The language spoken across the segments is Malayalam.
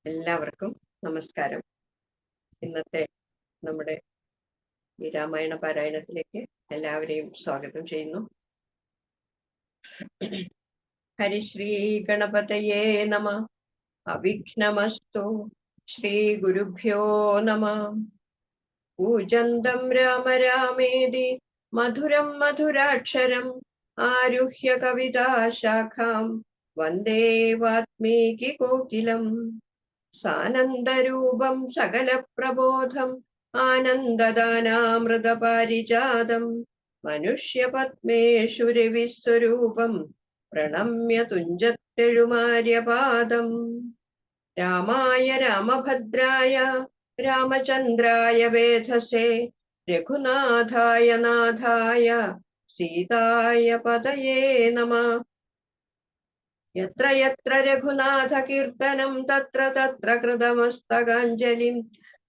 എല്ലാവർക്കും നമസ്കാരം. ഇന്നത്തെ നമ്മുടെ ഈ രാമായണ പാരായണത്തിലേക്ക് എല്ലാവരെയും സ്വാഗതം ചെയ്യുന്നു. ഹരിശ്രീ ഗണപതയേ നമ. അവിഘ്നമസ്തു. ശ്രീ ഗുരുഭ്യോ നമ. പൂജന്തം രാമ രാമേതി മധുരം മധുരാക്ഷരം ആരുഹ്യ കവിതാശാഖാം വന്ദേ വാത്മീകി കോകിലം. സാനന്ദരൂപം സകല പ്രബോധം ആനന്ദദാനാമൃതപാരിജാതം മനുഷ്യപത്മേഷു രവിസ്വരൂപം പ്രണമ്യ തുഞ്ചത്തെഴുമാര്യപാദം. രാമായ രാമഭദ്രായ രാമചന്ദ്രായ വേധസേ രഘുനാഥായ നാഥായ സീതായ പതയേ നമഃ. യത്ര യത്ര രഘുനാഥ കീർത്തനം തത്ര തത്ര കൃതമസ്തകാഞ്ജലിം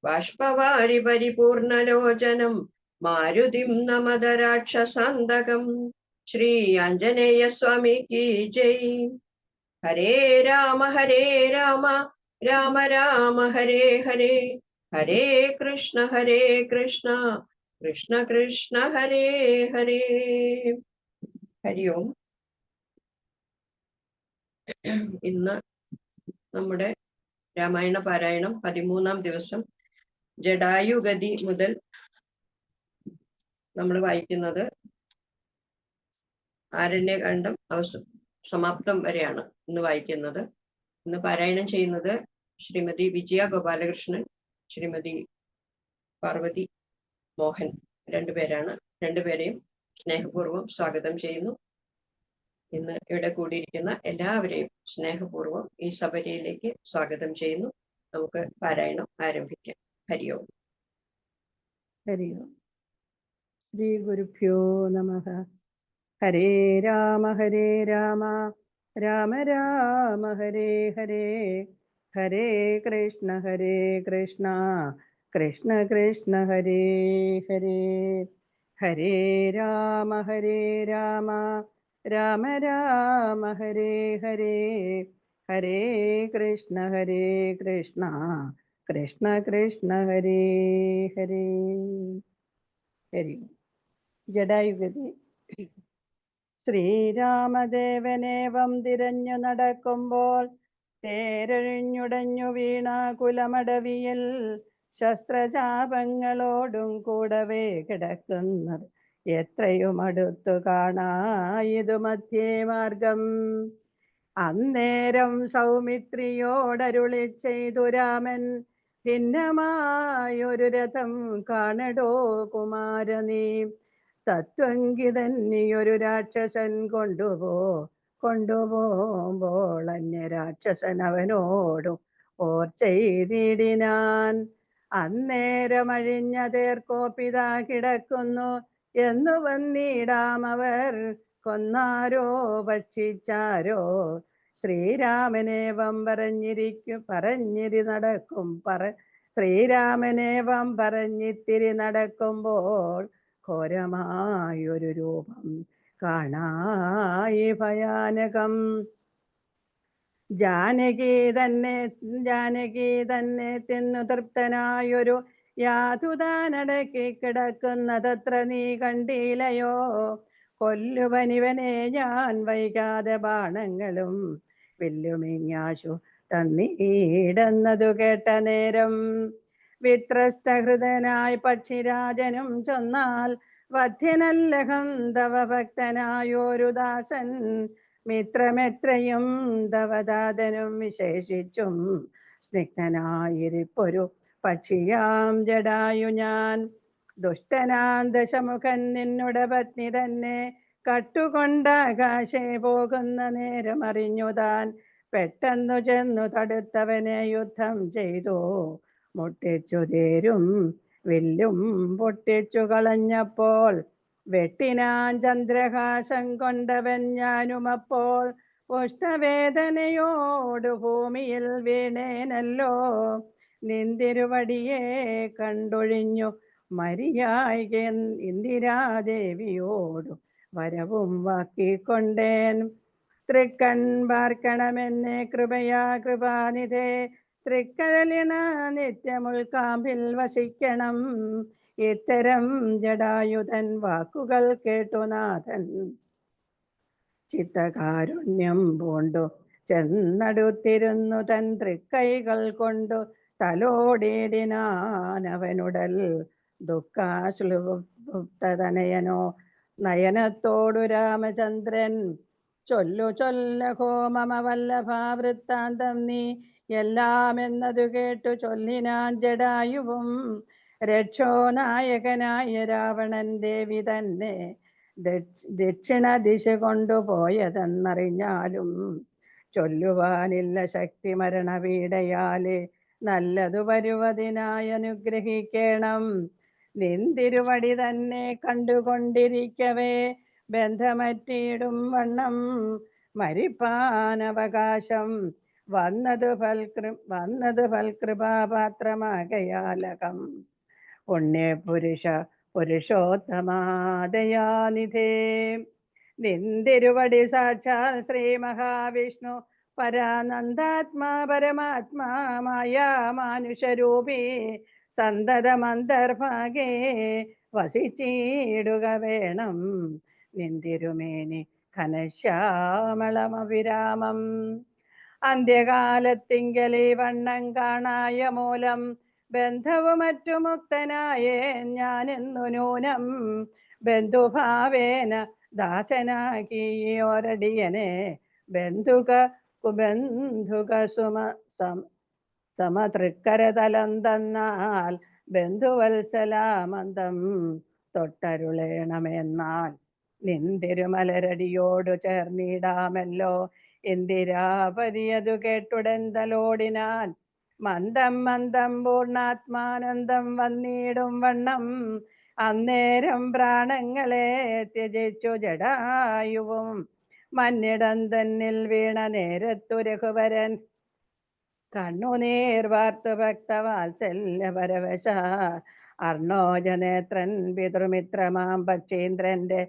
ബാഷ്പവാരി പരിപൂർണലോചനം മാരുതിം നമത രാക്ഷസാന്തകം. ശ്രീ ആഞ്ജനേയ സ്വാമിക്ക് ജയ്. ഹരേ രാമ രാമ രാമ ഹരേ ഹരേ, ഹരേ കൃഷ്ണ കൃഷ്ണ കൃഷ്ണ ഹരേ ഹരേ. ഹരി ഓം. ഇന്ന് നമ്മുടെ രാമായണ പാരായണം 13ാം ദിവസം ജടായുഗതി മുതൽ നമ്മൾ വായിക്കുന്നത് ആരണ്യകാണ്ഡം സമാപ്തം വരെയാണ് ഇന്ന് വായിക്കുന്നത്. ഇന്ന് പാരായണം ചെയ്യുന്നത് ശ്രീമതി വിജയ ഗോപാലകൃഷ്ണൻ, ശ്രീമതി പാർവതി മോഹൻ, രണ്ടുപേരാണ്. രണ്ടുപേരെയും സ്നേഹപൂർവ്വം സ്വാഗതം ചെയ്യുന്നു. ഇന്ന് ഇവിടെ കൂടിയിരിക്കുന്ന എല്ലാവരെയും സ്നേഹപൂർവ്വം ഈ സഭയിലേക്ക് സ്വാഗതം ചെയ്യുന്നു. നമുക്ക് പാരായണം ആരംഭിക്കാം. ഹരി ഓം. ഹരി ഓം. ശ്രീ ഗുരുഭ്യോ നമഃ. ഹരേ രാമ രാമ രാമ ഹരേ ഹരേ, ഹരേ കൃഷ്ണ കൃഷ്ണ കൃഷ്ണ ഹരേ ഹരേ. ഹരേ രാമ രാമ രാമ ഹരേ ഹരേ, ഹരേ കൃഷ്ണ കൃഷ്ണ കൃഷ്ണ ഹരേ ഹരേ. ഹരി. ജടായുഗതി. ശ്രീരാമദേവനേവം തിരഞ്ഞു നടക്കുമ്പോൾ തേരഴിഞ്ഞുടഞ്ഞു വീണ കുലമടവിയിൽ ശസ്ത്രചാപങ്ങളോടും കൂടവേ കിടക്കുന്നത് എത്രയും അടുത്തു കാണായിതു മധ്യേ മാർഗം. അന്നേരം സൗമിത്രിയോടരുളി ചെയ്തു രാമൻ, ഭിന്നമായൊരു രഥം കാണടോ കുമാരനീ. തത്വങ്കിതന്നെയൊരു രാക്ഷസൻ കൊണ്ടുപോകുമ്പോൾ അന്യരാക്ഷസൻ അവനോടും ഓർ ചെയ്തിടിനാൻ. അന്നേരം അഴിഞ്ഞ തേർക്കോപ്പിതാ കിടക്കുന്നു എന്നു വന്നിടാമവർ കൊന്നാരോ ഭക്ഷിച്ചാരോ. ശ്രീരാമനേവം ശ്രീരാമനേവം പറഞ്ഞിത്തിരി നടക്കുമ്പോൾ ഘോരമായൊരു രൂപം കാണായി ഭയാനകം. ജാനകി തന്നെ തിന്നു തൃപ്തനായൊരു യാതുതാനടക്കി കിടക്കുന്നതത്ര നീ കണ്ടില്ലയോ. കൊല്ലുവനിവനെ ഞാൻ വൈകാതെ ബാണങ്ങളും വില്ലുമിങ്ങാശു തന്നീടുന്നതു കേട്ട നേരം. വിത്രസ്തഹൃദനായി പക്ഷിരാജനും ചൊന്നാൽ, വധ്യനല്ലഹം തവ ഭക്തനായൊരു ദാസൻ. മിത്രമെത്രയും തവദാതനും വിശേഷിച്ചും സ്നിഗ്ധനായിരിപ്പൊരു പക്ഷിയാം ജടായു ഞാൻ. ദുഷ്ടനാം ദശമുഖൻ നിന്നുടെ പത്നി തന്നെ കട്ടുകൊണ്ടാകാശേ പോകുന്ന നേരം അറിഞ്ഞു താൻ പെട്ടെന്നു ചെന്നു തടുത്തവനെ യുദ്ധം ചെയ്തു മുട്ടിച്ചു തേരും വില്ലും പൊട്ടിച്ചു കളഞ്ഞപ്പോൾ വെട്ടിനാൻ ചന്ദ്രഹാസം കൊണ്ടവൻ ഞാനുമപ്പോൾ ഉഷ്ണവേദനയോടു ഭൂമിയിൽ വീണേനല്ലോ. നിന്തിരുവടിയെ കണ്ടൊഴിഞ്ഞു മരിയായിക ഇന്ദിരാദേവിയോടു വരവും വാക്കിക്കൊണ്ടേൻ. തൃക്കൺ പാർക്കണമെന്നെ കൃപാനിധേ തൃക്കഴലിണ നിത്യമുൾക്കാമ്പിൽ വസിക്കണം. ഇത്തരം ജടായുധൻ വാക്കുകൾ കേട്ടു നാഥൻ ചിത്തകാരുണ്യം പൂണ്ടു ചെന്നടുത്തിരുന്നു തൻ തൃക്കൈകൾ കൊണ്ടു തലോടിയിടിനാനവനുടൽ. ദുഃഖാശ്ലുപ്തനയനോ നയനത്തോടു രാമചന്ദ്രൻ ചൊല്ലഹോ മമ വല്ലഭാവൃത്താന്തം നീ എല്ലാം എന്നതു കേട്ടു ചൊല്ലിനാൻ ജടായുവും. രക്ഷോനായകനായ രാവണൻ ദേവി തന്നെ ദക്ഷിണ ദിശ കൊണ്ടുപോയതെന്നറിഞ്ഞാലും ചൊല്ലുവാനില്ല ശക്തി മരണപീഡയാലെ നല്ലതു വരുവതിനായി അനുഗ്രഹിക്കണം. നിന്തിരുവടി തന്നെ കണ്ടുകൊണ്ടിരിക്കവേ ബന്ധമറ്റിയിടും വണ്ണം മരിപ്പാനവകാശം വന്നത് ഫൽകൃപാപാത്രമാകയാലകം. പുണ്യപുരുഷ പുരുഷോത്തമാദയാനിധേ നിന്തിരുവടി സാക്ഷാൽ ശ്രീ മഹാവിഷ്ണു പരാനന്ദാത്മാ പരമാത്മാ മായാ മാനുഷരൂപി സന്തതമന്തർഭാഗേ വസിച്ചിടുക വേണം. നിന്തിരുമേനി ഘനശ്യാമളമവിരാമം അന്ത്യകാലത്തിങ്കലീ വണ്ണം കാണായ മൂലം ബന്ധവും മറ്റു മുക്തനായേ ഞാനെന്നു നൂനം. ബന്ധുഭാവേന ദാസനാക്കിയോരടിയനെ ബന്ധുക സമതൃക്കരതലം തന്നാൽ ബന്ധുവത്സലാമന്തം തൊട്ടരുളേണമെന്നാൽ നിന്തിരുമലരടിയോടു ചേർന്നിടാമല്ലോ. ഇന്ദിരാപതിയതു കേട്ടുടൻ തലോടിനാൻ മന്ദം മന്ദം പൂർണ്ണാത്മാനന്ദം വന്നിടും വണ്ണം. അന്നേരം പ്രാണങ്ങളെ ത്യജിച്ചു ജടായുവും മന്നിടം തന്നിൽ വീണ നേരത്തു രഘുവരൻ കണ്ണുനീർ വാർത്തു ഭക്തവാത്സല്യ പരവശ അർണോജനേത്രൻ പിതൃമിത്രമാം പക്ഷീന്ദ്രന്റെ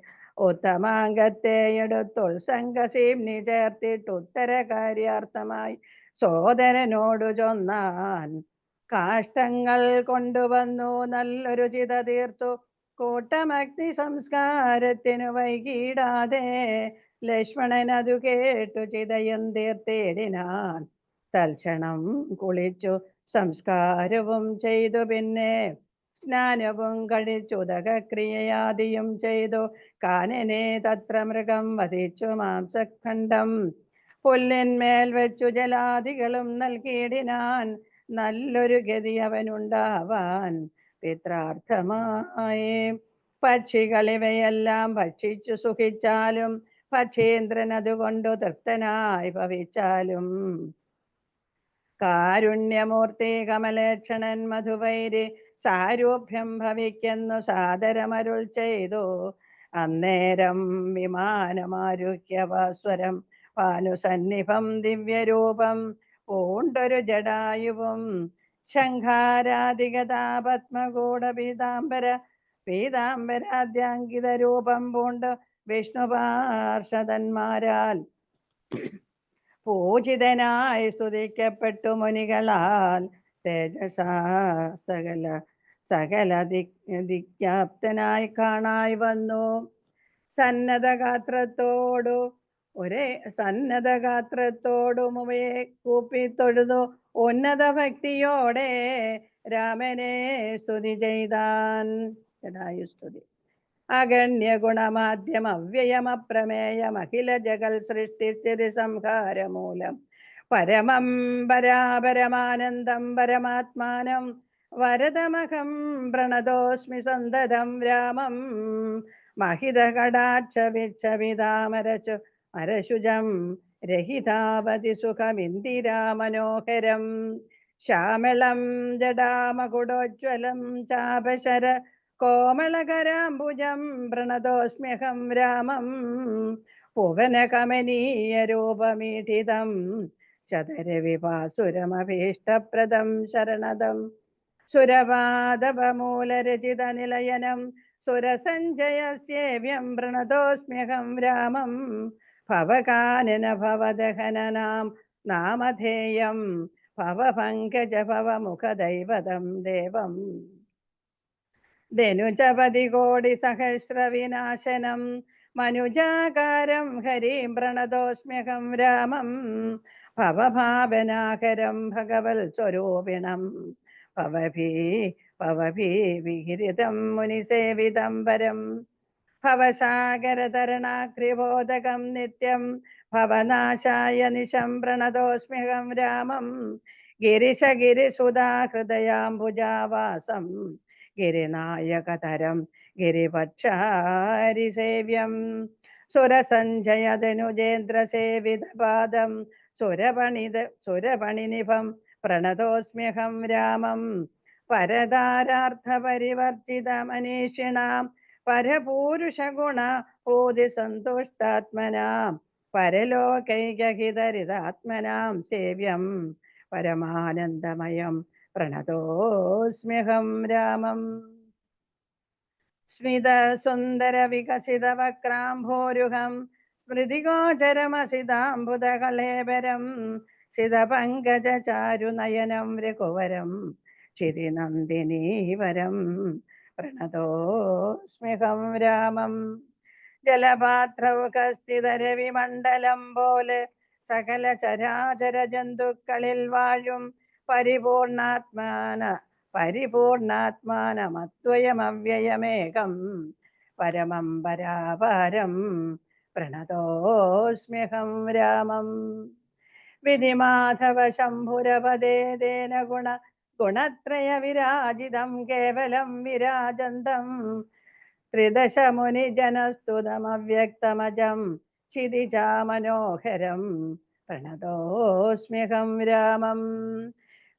ഉത്തമാംഗത്തെ എടുത്തുത്സംഗസീംനി ചേർത്തിട്ട് ഉത്തരകാര്യാർത്ഥമായി സോദരനോടു ചൊന്നാൻ. കാഷ്ടങ്ങൾ കൊണ്ടുവന്നു നല്ലൊരു ചിത തീർത്തു കൂട്ടമഗ്നി സംസ്കാരത്തിനു വൈകിടാതെ. ലക്ഷ്മണൻ അതു കേട്ടു ചിതയും തീർത്തിടിനാൻ. തൽക്ഷണം കുളിച്ചു സംസ്കാരവും ചെയ്തു പിന്നെ സ്നാനവും കഴിച്ചുദകക്രിയയാദിയും ചെയ്തു. കാനനെ തത്ര മൃഗം വധിച്ചു മാംസഖണ്ഡം പുല്ലിന്മേൽ വെച്ചു ജലാദികളും നൽകിയിടിനാൻ. നല്ലൊരു ഗതി അവനുണ്ടാവാൻ പിത്രാർത്ഥമായി. പക്ഷികളിവയെല്ലാം ഭക്ഷിച്ചു സുഖിച്ചാലും പക്ഷീന്ദ്രൻ അതുകൊണ്ടു തൃപ്തനായി ഭവിച്ചാലും കാരുണ്യമൂർത്തി കമലേക്ഷണൻ മധുവൈരി സാരൂപ്യം ഭവിക്കുന്നു സാദരമരുൾ ചെയ്തു. അന്നേരം വിമാനമാരുഹ്യവാസ്വരം ഭാനുസന്നിഭം ദിവ്യരൂപം പൂണ്ടൊരു ജടായുവും ശംഖാരാധികതാ പത്മകൂട പീതാംബരാദ്യാങ്കിത രൂപം പൂണ്ട് വിഷ്ണു പാർഷദന്മാരാൽ പൂജിതനായി സ്തുതിക്കപ്പെട്ടു മുനികളാൽ തേജസാ സകല ദിക്യാപ്തനായി കാണായി വന്നു. സന്നദ്ധഗാത്രത്തോടുമുവയെ കൂപ്പിത്തൊഴുതു ഉന്നത ഭക്തിയോടെ രാമനെ സ്തുതി ചെയ്താൻ. ജടായുസ്തുതി. അഗണ്യ ഗുണമാദ്യം അവ്യയമപ്രമേയം അഖില ജഗൽ സൃഷ്ടിസ്ഥിതി സംഹാരമൂലം പരമം പരാപരമാനന്ദം പരമാത്മാനം വരദമഹം പ്രണതോസ്മി സന്തതം രാമം. മഹിത കടാക്ഷ വിച്ഛവിതാമരശു അരശുജം രഹിതാവതി സുഖമിന്ദിരാ മനോഹരം ശ്യാമളം ജടാമകുടോജ്വലം ചാപശര കോമളകരാംബുജം പ്രണതോസ്മ്യഹം രാമം. ഭുവനകമനീയ രൂപമീഠിതം ശതരവിപാസുരമഭീഷ്ടപ്രദം ശരണദം സുരപാദപമൂലരചിത നിലയനം സുരസഞ്ജയസേവ്യം പ്രണതോസ്മ്യഹം രാമം. ഭവകാനന ഭവദഹനനാം നാമധേയം ഭവപങ്കജ ഭവമുഖദൈവതം ദേവം ധനുജപതി കോടി സഹസ്ര വിനാശനം മനുജാകാരം ഹരിം പ്രണതോസ്മ്യഹം രാമം ഭവഭാവനാകരം ഭഗവൽ സ്വരൂപിണം ഭവഭീ ഭവഭീ വിഹരിതം മുനിസേവിതം വരം ഭവസാഗരതരണാഗ്രിബോധകം നിത്യം ഭവനാശായ നിശം പ്രണതോസ്മ്യഹം രാമം ഗിരിശഗിരിസുധാ ഹൃദയാംബുജാവാസം ഗിരിനായകതരം ഗിരിപക്ഷാരിസേവ്യം സുരസഞ്ജയതനുജേന്ദ്രസേവിതപാദം സുരപണിനിഭം പ്രണതോസ്മ്യഹം രാമം പരതാരാർത്ഥപരിവർജിതമനീഷിണാം പരപൂരുഷഗുണ ഊതി സന്തുഷ്ടാത്മനാം പരലോകൈകഹിതരിതാത്മനാം സേവ്യം പരമാനന്ദമയം പ്രണതോസ്മ്യഹം രാമം സ്മിത സുന്ദര വികസിത വക്രാംഭോരുഹം സ്മൃതിഗോചരമസിതാംബുധകളേബരം സിതപങ്കജ ചാരുനയനം രഘുവരം ക്ഷിതിനന്ദിനീവരം പ്രണതോസ്മ്യഹം രാമം ജലപാത്രൗകസ്ഥിതരവിമണ്ഡലം പോലെ സകല ചരാചര ജന്തുക്കളിൽ വാഴും പരിപൂർണാത്മാനമദ്വയമവ്യയമേകം പരമം പരാപാരം പ്രണതോസ്മ്യഹം രാമം വിധിമാധവ ശംഭുരപദേന ഗുണത്രയ വിരാജിതം കേവലം വിരാജന്തം ത്രിദശ മുനിജനസ്തുതമവ്യക്തമജം ക്ഷിതിജാ മനോഹരം പ്രണതോസ്മ്യഹം രാമം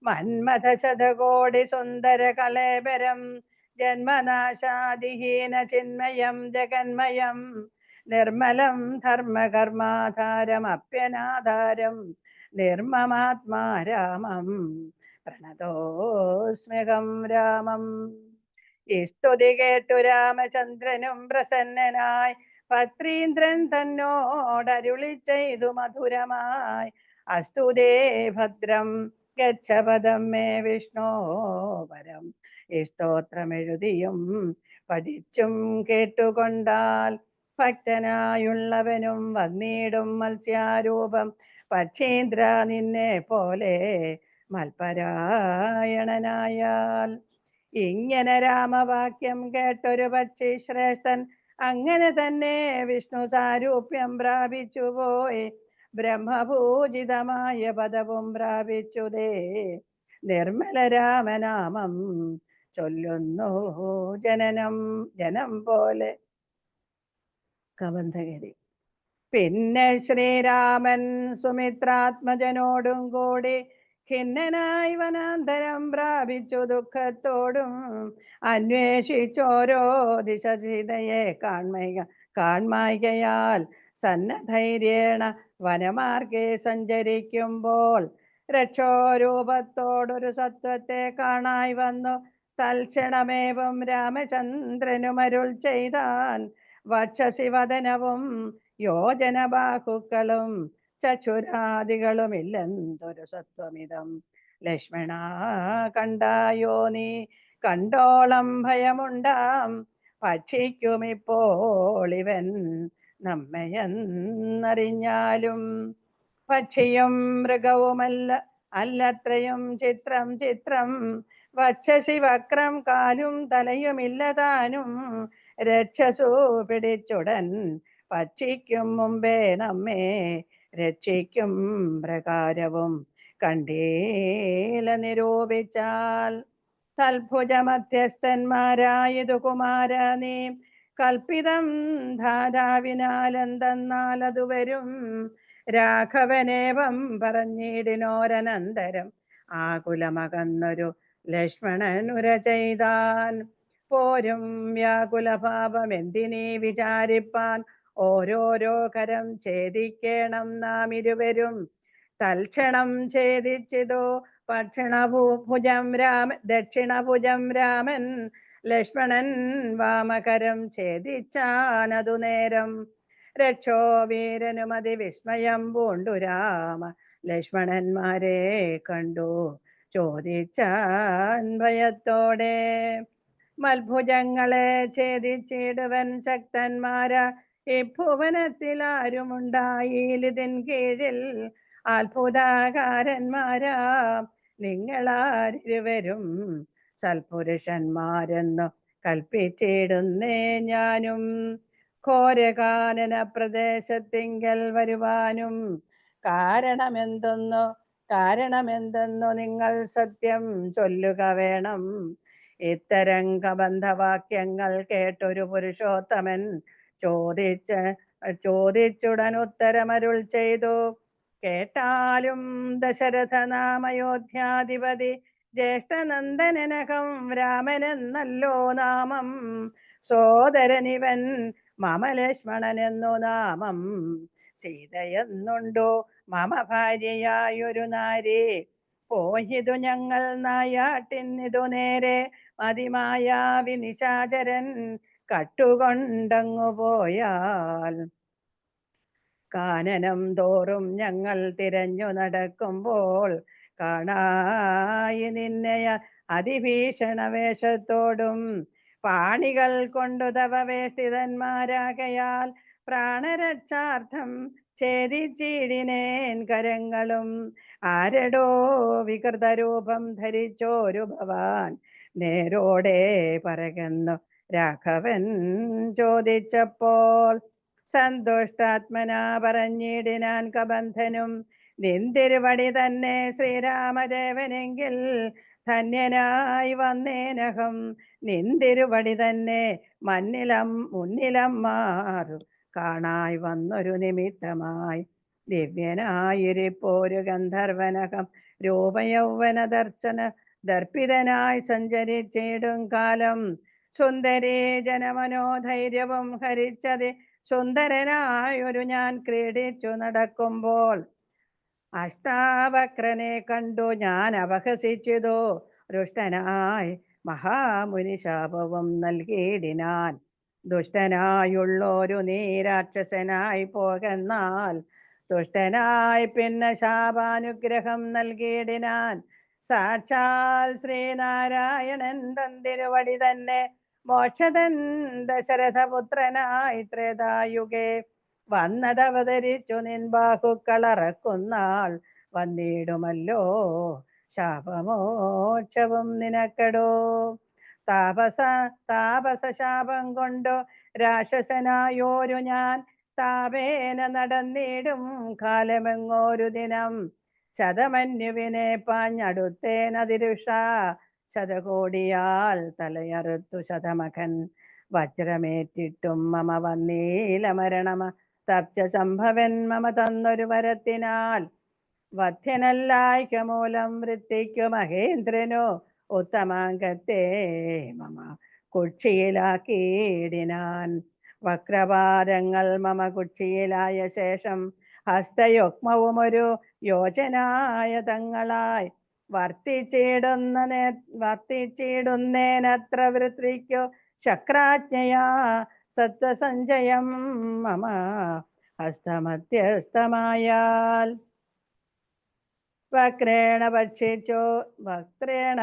മന്മഥ ശതകോടി സുന്ദര കളേബരം ജന്മനാശാദിഹീന ചിന്മയം ജഗന്മയം നിർമ്മലം ധർമ്മകർമാധാരമപ്യനാധാരം നിർമ്മമാത്മാ രാമം പ്രണതോസ്മ്യഹം രാമം ഈ സ്തുതി കേട്ടു രാമചന്ദ്രനും പ്രസന്നനായി ഭദ്രീന്ദ്രൻ തന്നോടരുളി ചെയ്തു മധുരമായി അസ്തുതേ ഭദ്രം ഗച്ഛപദം മേ വിഷ്ണോ വരം ഈ സ്തോത്രമെഴുതിയും പഠിച്ചും കേട്ടുകൊണ്ടാൽ ഭക്തനായുള്ളവനും വന്നിടും മത്സ്യാരൂപം പക്ഷീന്ദ്ര നിന്നെ പോലെ മൽപരായണനായാൽ ഇങ്ങനെ രാമവാക്യം കേട്ടൊരു പക്ഷി ശ്രേഷ്ഠൻ അങ്ങനെ തന്നെ വിഷ്ണു സാരൂപ്യം പ്രാപിച്ചു പോയി ബ്രഹ്മപൂജിതമായ പദവും പ്രാപിച്ചുതേ നിർമ്മല രാമനാമം ചൊല്ലുന്നു ജനം പോലെ. കബന്ധഗിരി. പിന്നെ ശ്രീരാമൻ സുമിത്രാത്മജനോടും കൂടി ഖിന്നനായി വനാന്തരം പ്രാപിച്ചു ദുഃഖത്തോടും അന്വേഷിച്ചോരോ ദിശ സീതയെ കാൺമയ്കയാൽ സന്നധൈര്യേണ വനമാർഗെ സഞ്ചരിക്കുമ്പോൾ രക്ഷോരൂപത്തോടൊരു സത്വത്തെ കാണായി വന്നു. തൽക്ഷണമേവം രാമചന്ദ്രനുമരുൾ ചെയ്താൻ വക്ഷസി വദനവും യോജന ബാഹുക്കളും ചക്ഷുരാദികളുമില്ലെന്തൊരു സത്വമിതം ലക്ഷ്മണ കണ്ടായോ നീ കണ്ടോളം ഭയമുണ്ടാം ഭക്ഷിക്കുമിപ്പോൾ ഇവൻ നമ്മയെന്നറിഞ്ഞാലും പക്ഷിയും മൃഗവുമല്ല അല്ലത്രയും ചിത്രം വക്ഷസി വക്രം കാലും തലയുമില്ലതാനും രക്ഷസു പിടിച്ചുടൻ പക്ഷിക്കും മുമ്പേ നമ്മെ രക്ഷിക്കും പ്രകാരവും കണ്ടീല നിരൂപിച്ചാൽ തൽഭുജ മധ്യസ്ഥന്മാരായതു കുമാര നീ കൽപ്പിതം ധാരാവിനാൽ അതു വരും. രാഘവനേവം പറഞ്ഞിടിനോരനന്തരം ആകുലമകന്നൊരു ലക്ഷ്മണനുര ചെയ്താൻ പോരും വ്യാകുലഭാവം എന്തിനീ വിചാരിപ്പാൻ ഓരോരോ കരം ഛേദിക്കേണം നാം ഇരുവരും. തൽക്ഷണം ഛേദിച്ചിതോ ദക്ഷിണഭുജം രാമൻ ലക്ഷ്മണൻ വാമകരം ഛേദിച്ചാനതു നേരം രക്ഷോ വീരനുമതി വിസ്മയം പൂണ്ടു രാമ ലക്ഷ്മണന്മാരെ കണ്ടു ചോദിച്ചാൻ ഭയത്തോടെ. മത്ഭുജങ്ങളെ ഛേദിച്ചിടുവൻ ശക്തന്മാരാ ഭുവനത്തിൽ ആരുമുണ്ടായിലിതിൻ കീഴിൽ അത്ഭുതാകാരന്മാരാ നിങ്ങളാരിരുവരും സൽപുരുഷന്മാരെന്നു കൽപ്പിച്ചിടുന്നേ ഞാനും. ഘോരകാനന പ്രദേശത്തിങ്കൽ വരുവാനും കാരണമെന്തെന്നു നിങ്ങൾ സത്യം ചൊല്ലുക വേണം. ഇത്തരം കബന്ധവാക്യങ്ങൾ കേട്ടൊരു പുരുഷോത്തമൻ ചോദിച്ചുടൻ ഉത്തരമരുൾ ചെയ്തു. കേട്ടാലും ദശരഥ നാമയോധ്യാധിപതി ജ്യേഷ്ഠനന്ദനനകം രാമനെന്നല്ലോ നാമം. സോദരനിവൻ മമ ലക്ഷ്മണനെന്നു നാമം. സീതയെന്നുണ്ടോ മമ ഭാര്യയായൊരു നാരി. പോയിതു ഞങ്ങൾ നായാട്ടിന്നിതു നേരെ മതിമായാവി നിശാചരൻ കട്ടുകൊണ്ടങ്ങു പോയാൽ. കാനനം തോറും ഞങ്ങൾ തിരഞ്ഞു നടക്കുമ്പോൾ കാണായി നിന്നെയ അതിഭീഷണ വേഷത്തോടും പാണികൾ കൊണ്ടു തവ വേഷ്ടിതന്മാരാകയാൽ പ്രാണരക്ഷാർത്ഥം ഛേദിച്ചിടിനേൻ കരങ്ങളും. ആരടോ വികൃതരൂപം ധരിച്ചോരു ഭവാൻ നേരോടെ പറകെന്നു രാഘവൻ ചോദിച്ചപ്പോൾ. സന്തുഷ്ടാത്മനാ പറഞ്ഞിടിനാൻ കബന്ധനും നിന്തിരുവടി തന്നെ ശ്രീരാമദേവനെങ്കിൽ ധന്യനായി വന്നേനഹം. നിന്തിരുവടി തന്നെ മുന്നിലമ്മാറു കാണായി വന്നൊരു നിമിത്തമായി. ദിവ്യനായിരിപ്പോരു ഗന്ധർവനകം രൂപയൗവന ദർശന ദർപ്പിതനായി സഞ്ചരിച്ചിടും കാലം. സുന്ദരീ ജനമനോധൈര്യവും ഹരിച്ചതി സുന്ദരനായൊരു ഞാൻ ക്രീഡിച്ചു നടക്കുമ്പോൾ അഷ്ടാവക്രനെ കണ്ടു ഞാൻ അപഹസിച്ചതോ. ദുഷ്ടനായി മഹാമുനി ശാപവും നൽകിയിടിനാൻ. ദുഷ്ടനായുള്ളൊരു നീ രാക്ഷസനായി പോകെന്നാൽ ദുഷ്ടനായി പിന്നെ ശാപാനുഗ്രഹം നൽകിയിടിനാൻ. സാക്ഷാൽ ശ്രീനാരായണൻ തന്തിരുവടി തന്നെ മോക്ഷതൻ ദശരഥപുത്രനായി ത്രേതായുഗേ വന്നതവതരിച്ചു നിൻ ബാഹുക്കളറക്കുന്നാൾ വന്നിടുമല്ലോ ശാപമോക്ഷവും നിനക്കടോ. താപസ ശാപം കൊണ്ടു രാക്ഷസനായോരു ഞാൻ താപേന നടന്നിടും കാലമെങ്ങോരു ദിനം. ശതമന്യുവിനെ പാഞ്ഞടുത്തേനതിരുഷ ശതകോടിയാൽ തലയറുത്തു ശതമകൻ വജ്രമേറ്റിട്ടും മമ വന്നീല മരണമ തപ്ച സംഭവൻ മമ തന്നൊരു വരത്തിനാൽ. വധ്യനല്ലായ്ക മൂലം വൃത്തിക്കു മഹേന്ദ്രനോ ഉത്തമാംഗത്തെ മമ കുക്ഷിയിലാക്കിയിടിനാൻ. വക്രപാദങ്ങൾ മമ കുക്ഷിയിലായ ശേഷം ഹസ്തയുഗ്മവും ഒരു യോജനായ തങ്ങളായി വർത്തിച്ചിടുന്നേനത്ര വൃത്രിക്കു ശക്രാജ്ഞയാ സത്വസഞ്ചയം മമ ഹസ്തമധ്യസ്ഥമായാൽ. വക്രേണ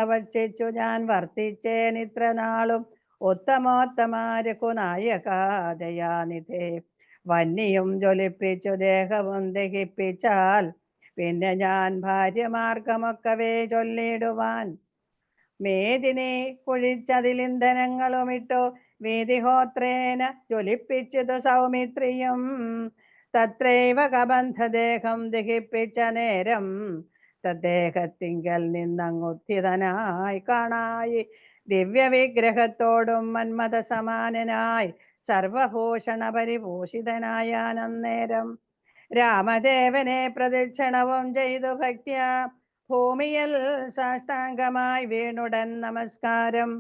ഭക്ഷിച്ചു ഞാൻ വർത്തിച്ചേനിത്ര നാളും ഉത്തമോത്തമാരകുനായകാദയാനിധേ. വന്യയും ജ്വലിപ്പിച്ചു ദേഹവും ദഹിപ്പിച്ചാൽ പിന്നെ ഞാൻ ഭാര്യമാർഗമൊക്കവേ ചൊല്ലിടുവാൻ. മേദിനെ കുഴിച്ചതിലിന്ധനങ്ങളുമിട്ടു വീതിഹോത്രേന ജ്വലിപ്പിച്ചതു സൗമിത്രിയും. തത്രൈവ കബന്ധദേഹം ദഹിപ്പിച്ച നേരം തദ്ദേഹത്തിങ്കൽ നിന്നങ്ങുത്ഥിതനായി കാണായി ദിവ്യവിഗ്രഹത്തോടും മന്മഥ സമാനനായി സർവഭൂഷണ പരിഭൂഷിതനായാനന്നേരം. രാമദേവനെ പ്രദക്ഷിണവും ചെയ്തു ഭക്ത്യാ ഭൂമിയിൽ സാഷ്ടാംഗമായി വീണുടൻ നമസ്കാരം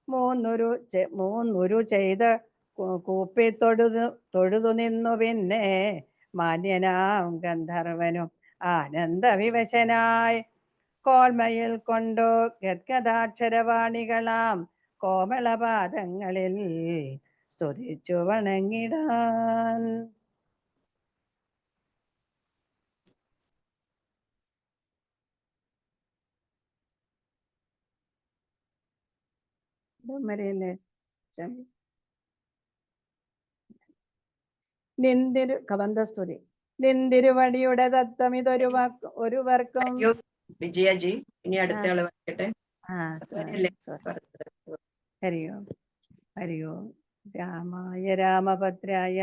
മൂന്നുരു ചെയ്ത് കൂപ്പി തൊഴുതു നിന്നു. പിന്നെ മാന്യനാം ഗന്ധർവനും ആനന്ദവിവശനായി കോൾമയിൽ കൊണ്ടു ഗദ്ഗദാക്ഷരവാണികളാം കോമളപാദങ്ങളിൽ സ്തുതിച്ചു വണങ്ങിടാൻ. ഇവിടം വരെയല്ലേ? നിന്തിരു കബന്ധസ്തുതി. നിന്തിരുവടിയുടെ തത്വം ഒരുവർക്കും അയ്യോ വിജയജി, ഇനി അടുത്ത ആള് വായിക്കട്ടെ. അവരല്ലേ പറഞ്ഞത്? ഹരി ഓം. ഹരി ഓം. രാമായ രാമഭദ്രായ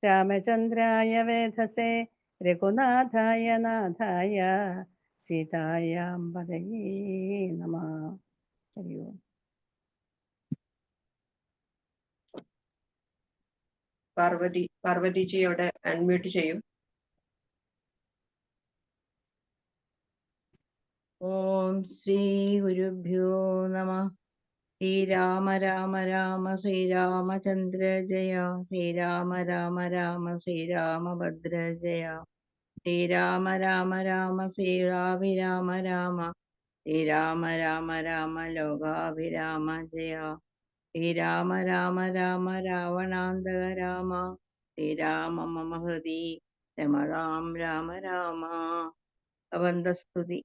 രാമചന്ദ്രായ വേധസേ രഘുനാഥായ നാഥായ സീതായാംബദയേ നമഃ. ഹരി ഓം. പാർവതിജി അവിടെ അൺമ്യൂട്ട് ചെയ്യും. ഓം ശ്രീ ഗുരുഭ്യോ നമ. ശ്രീരാമ രാമ രാമ ശ്രീരാമചന്ദ്ര ജയ. ശ്രീരാമ രാമ രാമ ശ്രീരാമഭദ്ര ജയ. ശ്രീരാമ രാമ രാമ ശ്രീരാഭിരാമ രാമ. ശ്രീരാമ രാമ രാമ ലോകാഭിരാമ ജയ. ശ്രീരാമ രാമ രാമ രാവണാന്തക രാമ. ശ്രീരാമ മമ ഹൃദി രമതാം രാമ രാമ. കബന്ധസ്തുതി.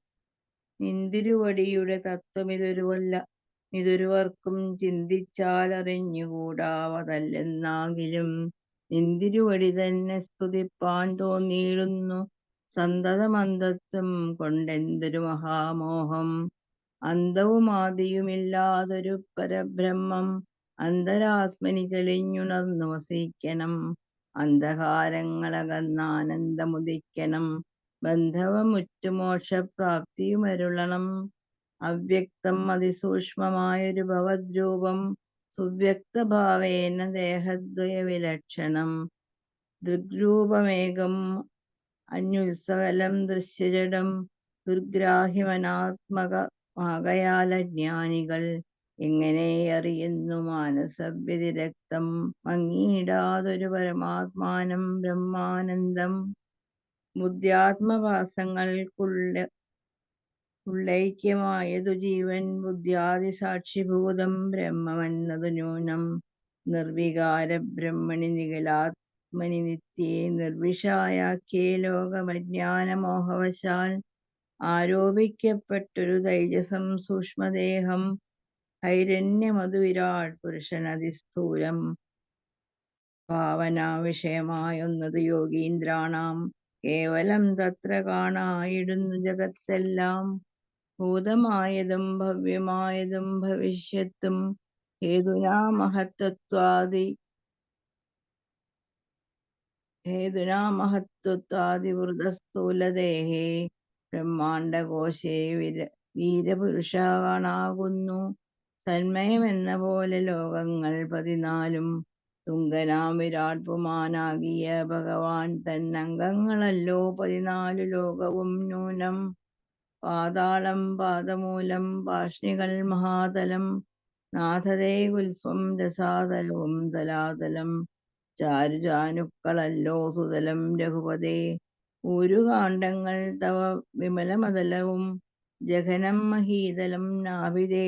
നിന്തിരുവടിയുടെ തത്വമിതൊരുവല്ല, ഇതൊരുവർക്കും ചിന്തിച്ചാൽ അറിഞ്ഞുകൂടാവതല്ലെന്നാകിലും നിന്തിരുവടി തന്നെ സ്തുതിപ്പാൻ തോന്നിയിടുന്നു. സന്തതമന്തത്വം കൊണ്ടെന്തൊരു മഹാമോഹം. അന്തവുമാദിയുമില്ലാതൊരു പരബ്രഹ്മം അന്തരാത്മനി തെളിഞ്ഞുണർന്നു വസിക്കണം. അന്ധകാരങ്ങളകന്നാനന്ദമുദിക്കണം. ബന്ധവമുറ്റു മോക്ഷപ്രാപ്തിയുമരുളണം. അവ്യക്തം അതിസൂക്ഷ്മമായൊരു ഭവദ്രൂപം സുവ്യക്തഭാവേന ദേഹദ്വയ വിലക്ഷണം. ദൃഗ്രൂപമേകം അന്യുത്സകലം ദൃശ്യജടം ദുർഗ്രാഹ്യമനാത്മകമാകയാലജ്ഞാനികൾ എങ്ങനെ അറിയുന്നു മാനസവ്യതിരക്തം മങ്ങിയിടാതൊരു പരമാത്മാനം ബ്രഹ്മാനന്ദം. ബുദ്ധ്യാത്മവാസങ്ങൾക്കുള്ളൈക്യമായതു ജീവൻ ബുദ്ധ്യാദിസാക്ഷിഭൂതം ബ്രഹ്മമെന്നതു നൂനം. നിർവികാര ബ്രഹ്മണി നിഖിലാത്മനി നിത്യേ നിർവിഷായാഖ്യേ ലോകമജ്ഞാനമോഹവശാൽ ആരോപിക്കപ്പെട്ടൊരു തൈജസം സൂക്ഷ്മദേഹം ഹൈരണ്യമതു വിരാട് പുരുഷനതിസ്ഥൂലം. ഭാവനാവിഷയമായൊന്നതു യോഗീന്ദ്രാണാം കേവലം തത്ര കാണായിടുന്നു ജഗത്തെല്ലാം. ഭൂതമായതും ഭവ്യമായതും ഭവിഷ്യത്തും ഹേതുനാ മഹത്വത്വാദിവൃതസ്ഥൂലദേഹേ ബ്രഹ്മാണ്ടകോശേ വീരപുരുഷ കാണാകുന്നു. സന്മയമെന്ന പോലെ ലോകങ്ങൾ 14 തുങ്കനാം വിരാട് പുമാനാകിയ ഭഗവാൻ തന്നംഗങ്ങളല്ലോ 14 ലോകവും നൂനം. പാതാളം പാദമൂലം പാഷ്ണികൾ മഹാതലം നാഥതേ ഗുൽഫം രസാതലവും തലാതലം. ചാരുജാനുക്കളല്ലോ സുതലം രഘുപതേ. ഊരുകാണ്ഡങ്ങൾ തവ വിമലമതലവും ജഘനം മഹീതലം നാഭിതേ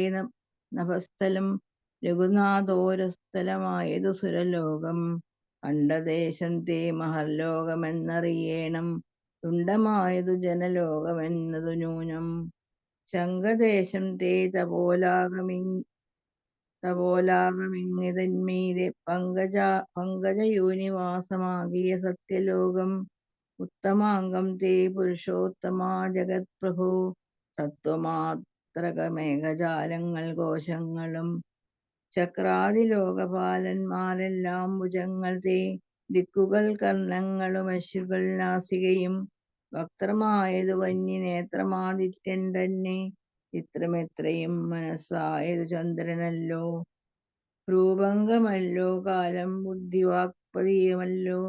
നഭസ്ഥലം. രഘുനാഥോരസ്ഥലമായതു സുരലോകം കണ്ഠദേശം തേ മഹർലോകമെന്നറിയേണം. തുണ്ടമായതു ജനലോകമെന്നതു നൂനം. ശംഖദേശം തേ തപോലാകമിങ്ങിതന്മീതെ പങ്കജയൂനിവാസമാകിയ സത്യലോകം. ഉത്തമാംഗം തേ പുരുഷോത്തമാ ജഗത്പ്രഭു സത്വമാത്രകമേഘജാലങ്ങൾ കോശങ്ങളും. ചക്രാദിലോകപാലന്മാരെല്ലാം ഭുജങ്ങൾ തേ ദിക്കുകൾ കർണങ്ങളും അശ്രുകൾ നാസികയും. വക്രമായതു വന്യനേത്രമാദിത്യൻ തന്നെ ചിത്രമെത്രയും മനസ്സായതു ചന്ദ്രനല്ലോ. രൂപംഗമല്ലോ കാലം ബുദ്ധിവാക്പതിയുമല്ലോ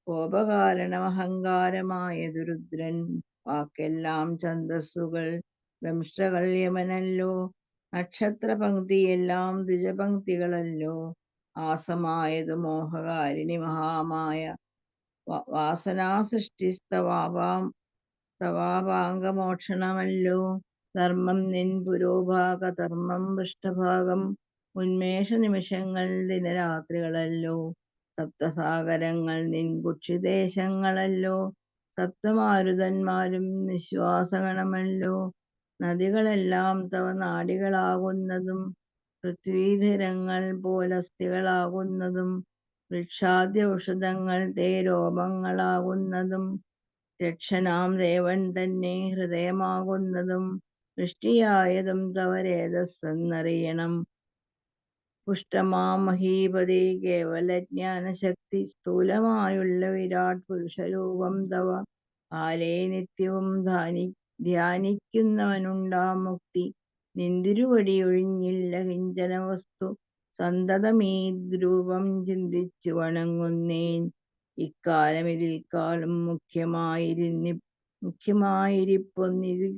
കോപകാരണമഹങ്കാരമായതു രുദ്രൻ. വാക്കെല്ലാം ഛന്ദസ്സുകൾ ദംഷ്ട്രകൾ യമനല്ലോ. നക്ഷത്രപംക്തിയെല്ലാം ദ്വിജപംക്തികളല്ലോ. ആസമായതു മോഹകാരിണി മഹാമായ വാസനാസൃഷ്ടിസ്തവാപാംഗമോക്ഷണമല്ലോ. ധർമ്മം നിൻ പുരോഭാഗധർമ്മം പൃഷ്ഠഭാഗം ഉന്മേഷനിമിഷങ്ങൾ ദിനരാത്രികളല്ലോ. സപ്തസാഗരങ്ങൾ നിൻ കുക്ഷിദേശങ്ങളല്ലോ. സപ്തമാരുതന്മാരും നിശ്വാസഗണമല്ലോ. നദികളെല്ലാം തവ നാഡികളാകുന്നതും പൃഥ്വീധരങ്ങൾ പോലസ്ഥികളാകുന്നതും വൃക്ഷാദ്യ ഔഷധങ്ങൾ തേരോപങ്ങളാകുന്നതും രക്ഷനാം ദേവൻ തന്നെ ഹൃദയമാകുന്നതും വൃഷ്ടിയായതും തവ രേതസ്സെന്നറിയണം. പുഷ്ടമാം മഹീപതി കേവലജ്ഞാനശക്തി സ്ഥൂലമായുള്ള വിരാട് പുരുഷരൂപം തവ ആലേ നിത്യവും ധ്യാനിക്കുന്നവനുണ്ടാം മുക്തി. നിന്തിരുവടിയൊഴിഞ്ഞില്ല കിഞ്ചന വസ്തു സന്തതമീ രൂപം ചിന്തിച്ചു വണങ്ങുന്നേൻ. ഇക്കാലം ഇതിൽക്കാലം മുഖ്യമായിരിപ്പൊന്നിതിൽ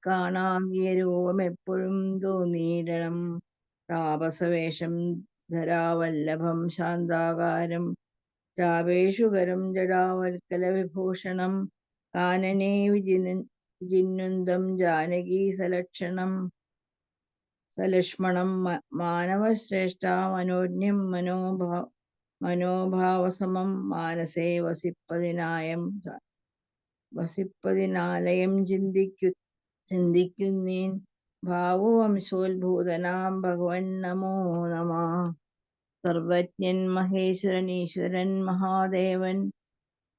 കാണാകിയ രൂപം എപ്പോഴും തോന്നിയിടണം. താപസവേഷം ധരാവല്ലഭം ശാന്താകാരം ചാപേഷുകരം ജടാവൽക്കല വിഭൂഷണം കാനനേ വിജിന്വന്തം ജാനകീ സലക്ഷ്മണം മാനവശ്രേഷ്ഠ മനോജ്ഞം മനോഭാവസമം മാനസേ വസിപ്പതിനാലയം ചിന്തിക്കുന്നേൻ. ഭാവവംശോത്ഭൂതനാം ഭഗവൻ നമോ നമഃ. സർവജ്ഞൻ മഹേശ്വരൻ ഈശ്വരൻ മഹാദേവൻ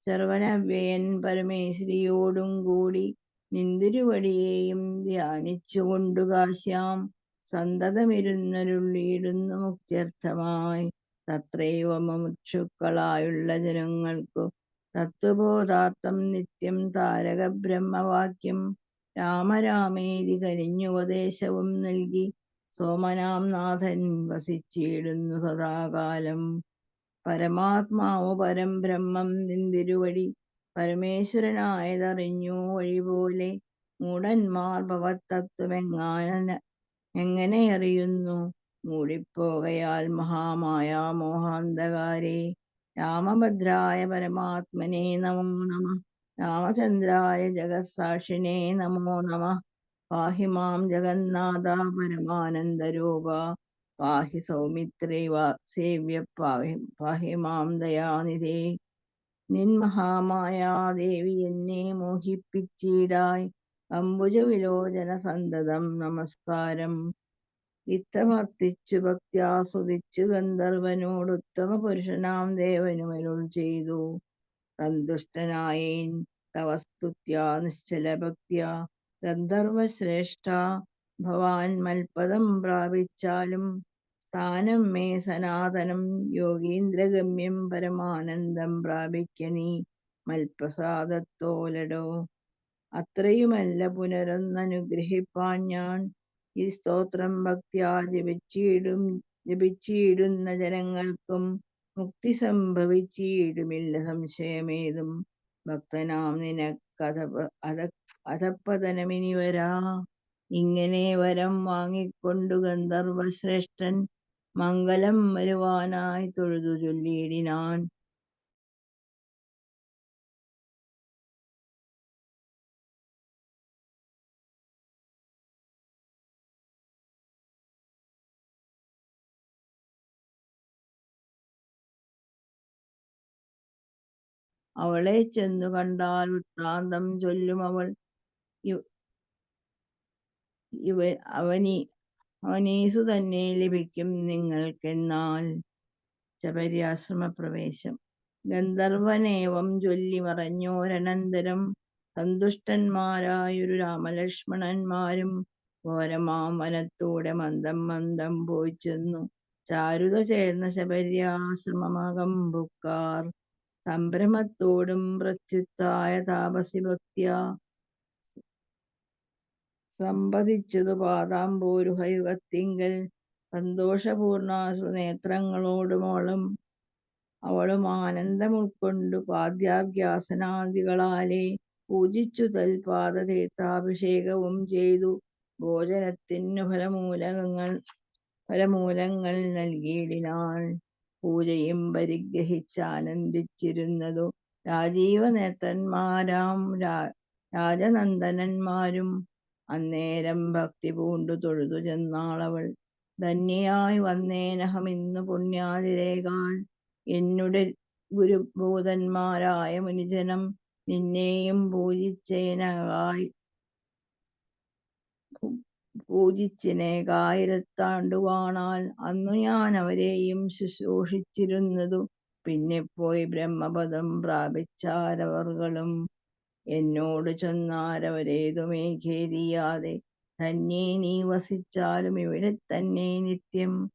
സർവനവ്യയൻ പരമേശ്വരിയോടും കൂടി നിന്തിരുവടിയെയും ധ്യാനിച്ചുകൊണ്ടു കാശ്യാം സന്തതമിരുന്നരുളിയിടുന്നു മുക്ത്യർത്ഥമായി. തത്രൈവ മുമുക്ഷുക്കളായുള്ള ജനങ്ങൾക്കു തത്വബോധാർത്ഥം നിത്യം താരക ബ്രഹ്മവാക്യം രാമരാമേതി കനിഞ്ഞുപദേശവും നൽകി സോമനാം നാഥൻ വസിച്ചിടുന്നു സദാകാലം. പരമാത്മാവു പരം ബ്രഹ്മം നിന്തിരുവടി പരമേശ്വരനായതറിഞ്ഞു വഴിപോലെ മൂഢന്മാർ ഭവത്തത്വമെങ്ങനെയറിയുന്നു മൂടിപ്പോകയാൽ മഹാമായ മോഹാന്ധകാരേ. രാമഭദ്രായ പരമാത്മനെ നമോ നമഃ. രാമചന്ദ്രായ ജഗത്സാക്ഷിണേ നമോ നമഃ. പാഹി മാം ജഗന്നാഥ പരമാനന്ദരൂപ പാഹി സൗമിത്രേ സേവ്യ പാഹി മാം ദയാനിധേ. നിൻ മഹാമായാ ദേവി എന്നെ മോഹിപ്പിച്ചിടായി അംബുജവിലോചന സന്തതം നമസ്കാരം. ഇത്തമർത്തിച്ചു ഭക്ത്യാസ്വദിച്ചു ഗന്ധർവനോടുത്തമ പുരുഷനാം ദേവനുമരുൾ ചെയ്തു. സന്തുഷ്ടനായേൻ തവ സ്തുത്യാ നിശ്ചല ഭക്ത്യാ ഗന്ധർവശ്രേഷ്ഠ ഭവാൻ മൽപദം പ്രാപിച്ചാലും സ്ഥാനം മേ സനാതനം യോഗീന്ദ്രഗമ്യം പരമാനന്ദം പ്രാപിക്ക നീ മൽപ്രസാദത്തോലടോ. അത്രയുമല്ല പുനരൊന്നനുഗ്രഹിപ്പാൻ ഞാൻ ഈ സ്തോത്രം ഭക്ത്യാ ജപിച്ചിടുന്ന ജനങ്ങൾക്കും മുക്തി സംഭവിച്ചിടുമില്ല സംശയമേതും. ഭക്തനാം അധപ്പതനമിനി വരാ. ഇങ്ങനെ വരം വാങ്ങിക്കൊണ്ടു ഗന്ധർവശ്രേഷ്ഠൻ മംഗലം വരുവാനായി തൊഴുതു ചൊല്ലിയിടിനാൻ. അവളെ ചെന്നു കണ്ടാൽ വൃത്താന്തം ചൊല്ലും അവൾ അവനീസു തന്നെ ലഭിക്കും നിങ്ങൾക്കെന്നാൽ. ശബര്യാശ്രമപ്രവേശം. ഗന്ധർവനേവം ചൊല്ലി മറഞ്ഞോരനന്തരം സന്തുഷ്ടന്മാരായൊരു രാമലക്ഷ്മണന്മാരും ഘോരമാം വനത്തൂടെ മന്ദം മന്ദം പോയി ചെന്നു ചാരുത ചേർന്ന ശബര്യാശ്രമമകം ബുക്കാർ. സംഭ്രമത്തോടും പ്രത്യുത്തായ താപസി ഭക്ത്യാ സമ്പതിച്ചതു പാദാംബോരുഹയുഗത്തിങ്കൽ സന്തോഷപൂർണാശ്രു നേത്രങ്ങളോടുമോളും അവളും ആനന്ദം ഉൾക്കൊണ്ടു പാദ്യാഭ്യാസനാദികളാലെ പൂജിച്ചു തൽപാദതീർത്ഥാഭിഷേകവും ചെയ്തു ഭോജനത്തിനു ഫലമൂലങ്ങൾ നൽകിയിടിനാൾ. പൂജയും പരിഗ്രഹിച്ചാനന്ദിച്ചിരുന്നതു രാജീവനേത്രന്മാരാം രാജനന്ദനന്മാരും. അന്നേരം ഭക്തി പൂണ്ടു തൊഴുതു ചെന്നാളവൾ ധന്യയായി വന്നേനഹമിന്നു പുണ്യാതിരേകാൾ. എന്നുടെ ഗുരുഭൂതന്മാരായ മുനിജനം നിന്നെയും പൂജിച്ചിനേകായിരത്താണ്ടു വാണാൽ അന്നു ഞാൻ അവരെയും ശുശ്രൂഷിച്ചിരുന്നതു. പിന്നെ പോയി ബ്രഹ്മപദം പ്രാപിച്ചാരവർകളും എന്നോട് ചൊന്നാരവരേതുമേ ഖേദിയാതെ ധന്യേ നീ വസിച്ചാലും ഇവിടെ തന്നെ നിത്യം.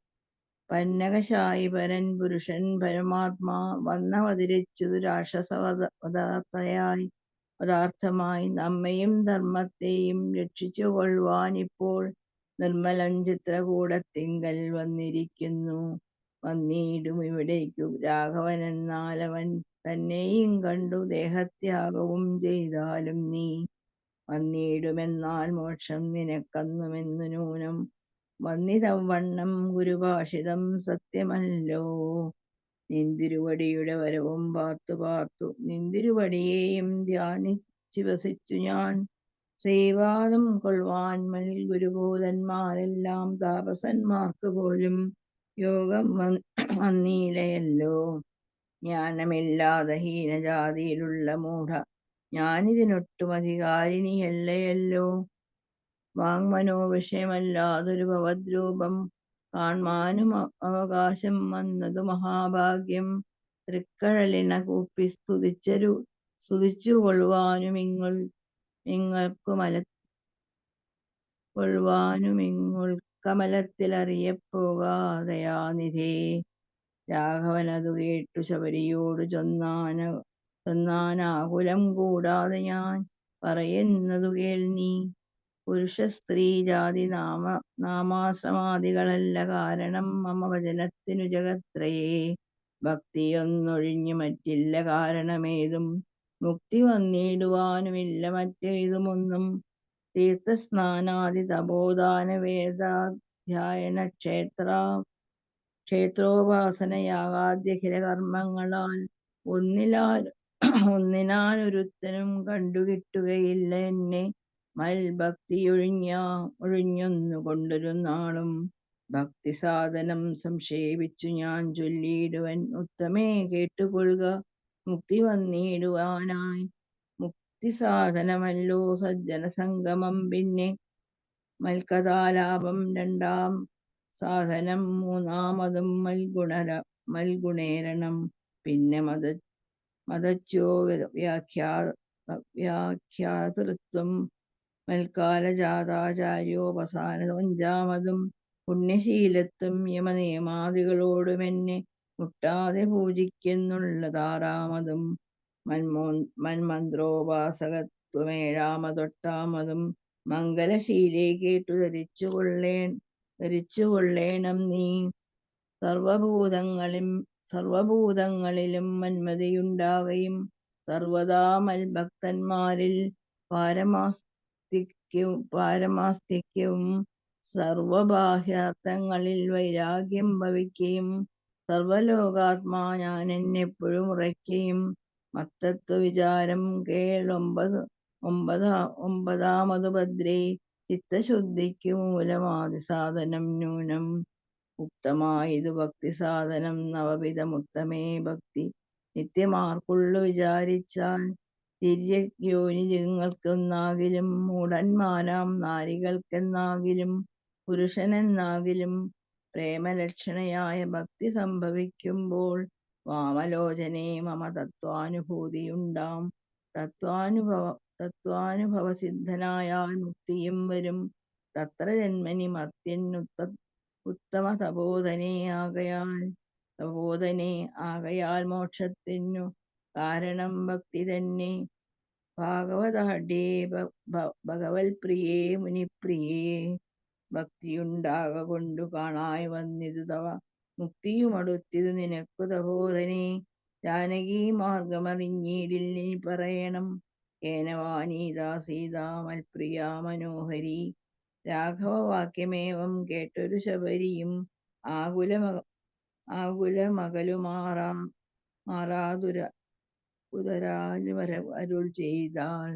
പന്നകശായി പരൻ പുരുഷൻ പരമാത്മാ വന്നവതരിച്ചതു പദാർത്ഥമായി നമ്മയും ധർമ്മത്തെയും രക്ഷിച്ചു കൊള്ളുവാനിപ്പോൾ നിർമ്മലം ചിത്രകൂടത്തിങ്കൽ വന്നിരിക്കുന്നു. വന്നിടും ഇവിടേക്കു രാഘവനെന്നാൽ അവൻ തന്നെയും കണ്ടു ദേഹത്യാഗവും ചെയ്താലും നീ വന്നിടുമെന്നാൽ മോക്ഷം നിനക്കന്നുമെന്നു നൂനം. വന്നിതവണ്ണം ഗുരുഭാഷിതം സത്യമല്ലോ. നിന്തിരുവടിയുടെ വരവും പാർത്തു നിന്തിരുവടിയെയും ധ്യാനിച്ചു വസിച്ചു ഞാൻ. ശ്രീവാദം കൊള്ളുവാൻ ഗുരുഭൂതന്മാരെല്ലാം താപസന്മാർക്ക് പോലും യോഗം വന്നീലയല്ലോ. ജ്ഞാനമില്ലാതെ ഹീനജാതിയിലുള്ള മൂഢ ഞാനിതിനൊട്ടും അധികാരിണിയല്ലയല്ലോ. വാങ്മനോവിഷയമല്ലാതൊരു ഭവദ്രൂപം കാൺമാനും അവകാശം വന്നതു മഹാഭാഗ്യം. തൃക്കഴലിണ കൂപ്പി സ്തുതിച്ചു കമലത്തിലറിയപ്പോകാതയാനിധേ. രാഘവനതു കേട്ടു ശബരിയോടു ചൊന്നാനാകുലം കൂടാതെ ഞാൻ പറയുന്നതു കേൾ നീ. പുരുഷ സ്ത്രീ ജാതി നാമാശ്രമാദികളല്ല കാരണം മമ വചനത്തിനു ജഗത്രയേ. ഭക്തിയൊന്നൊഴിഞ്ഞു മറ്റില്ല കാരണമേതും മുക്തി വന്നിടുവാനുമില്ല മറ്റേതുമൊന്നും. തീർത്ഥസ്നാനാദി തപോദാന വേദാധ്യയന ക്ഷേത്രോപാസന യാഗാദ്യഖില കർമ്മങ്ങളാൽ ഒന്നിനാലൊരുത്തനും കണ്ടുകിട്ടുകയില്ല എന്നെ. ഒഴിഞ്ഞൊന്നു കൊണ്ടൊരു നാളും ഭക്തി സാധനം സംക്ഷേപിച്ചു ഞാൻ ചൊല്ലിയിടുവൻ. ഉത്തമേ കേട്ടുകൊള്ളുക മുക്തി വന്നിടുവാനായി മുക്തി സാധനമല്ലോ സജ്ജന സംഗമം. പിന്നെ മൽക്കഥാലാപം രണ്ടാം സാധനം, മൂന്നാമതും മൽഗുണേരണം. പിന്നെ മതച്യോ വ്യാഖ്യാതൃത്വം മൽക്കാലജാതാചാര്യോപസാരം. അഞ്ചാമതും പുണ്യശീലത്വം യമനിയമാദികളോടുമെന്നെ മുട്ടാതെ പൂജിക്കുന്നുള്ളതാറാമതും മന്മന്ത്രോപാസകത്വം. ഏഴാമതൊട്ടാമതും മംഗലശീലേ കേട്ടു ധരിച്ചുകൊള്ളേണം നീ. സർവഭൂതങ്ങളിലും മന്മതിയുണ്ടാകയും സർവദാ മൽഭക്തന്മാരിൽ പാരമാസ്തിക്യവും സർവബാഹ്യാർത്ഥങ്ങളിൽ വൈരാഗ്യം ഭവിക്കുകയും സർവലോകാത്മാ ഞാൻ എന്നെപ്പോഴും ഉറയ്ക്കുകയും. മത്തത്വ വിചാരം കേൾ ഒമ്പതാമതു ഭദ്രേ. ചിത്തശുദ്ധിക്കു മൂലമാദിസാധനം നൂനം. ഉക്തമായതു ഭക്തി സാധനം നവവിധമുത്തമേ. ഭക്തി നിത്യമാർക്കുള്ളു വിചാരിച്ചാൽ തിര്യയോനിജങ്ങൾക്കെന്നാകിലും മൂഢന്മാരാം നാരികൾക്കെന്നാകിലും പുരുഷനെന്നാകിലും പ്രേമലക്ഷണയായ ഭക്തി സംഭവിക്കുമ്പോൾ വാമലോചനേ മമ തത്വാനുഭൂതിയുണ്ടാം. തത്വാനുഭവസിദ്ധനായാൽ മുക്തിയും വരും. തത്ര ജന്മനി ഉത്തമ തപോധനേ ആകയാൽ മോക്ഷത്തിനു കാരണം ഭക്തി തന്നെ. ഭാഗവതാഢ്യേ ഭഗവൽപ്രിയേ മുനിപ്രിയേ. ഭക്തിയുണ്ടാക കൊണ്ടു കാണായി വന്നിതു തവ മുക്തിയുമടുത്തിതു നിനക്കു തപോധനേ. ജാനകീ മാർഗമറിഞ്ഞിടിൽ പറയണം ഏനവാനീതാ സീതാ മൽപ്രിയാ മനോഹരി. രാഘവവാക്യമേവം കേട്ടൊരു ശബരിയും ആകുലമകലുമാറാതുരരാൽ ചെയ്താൾ.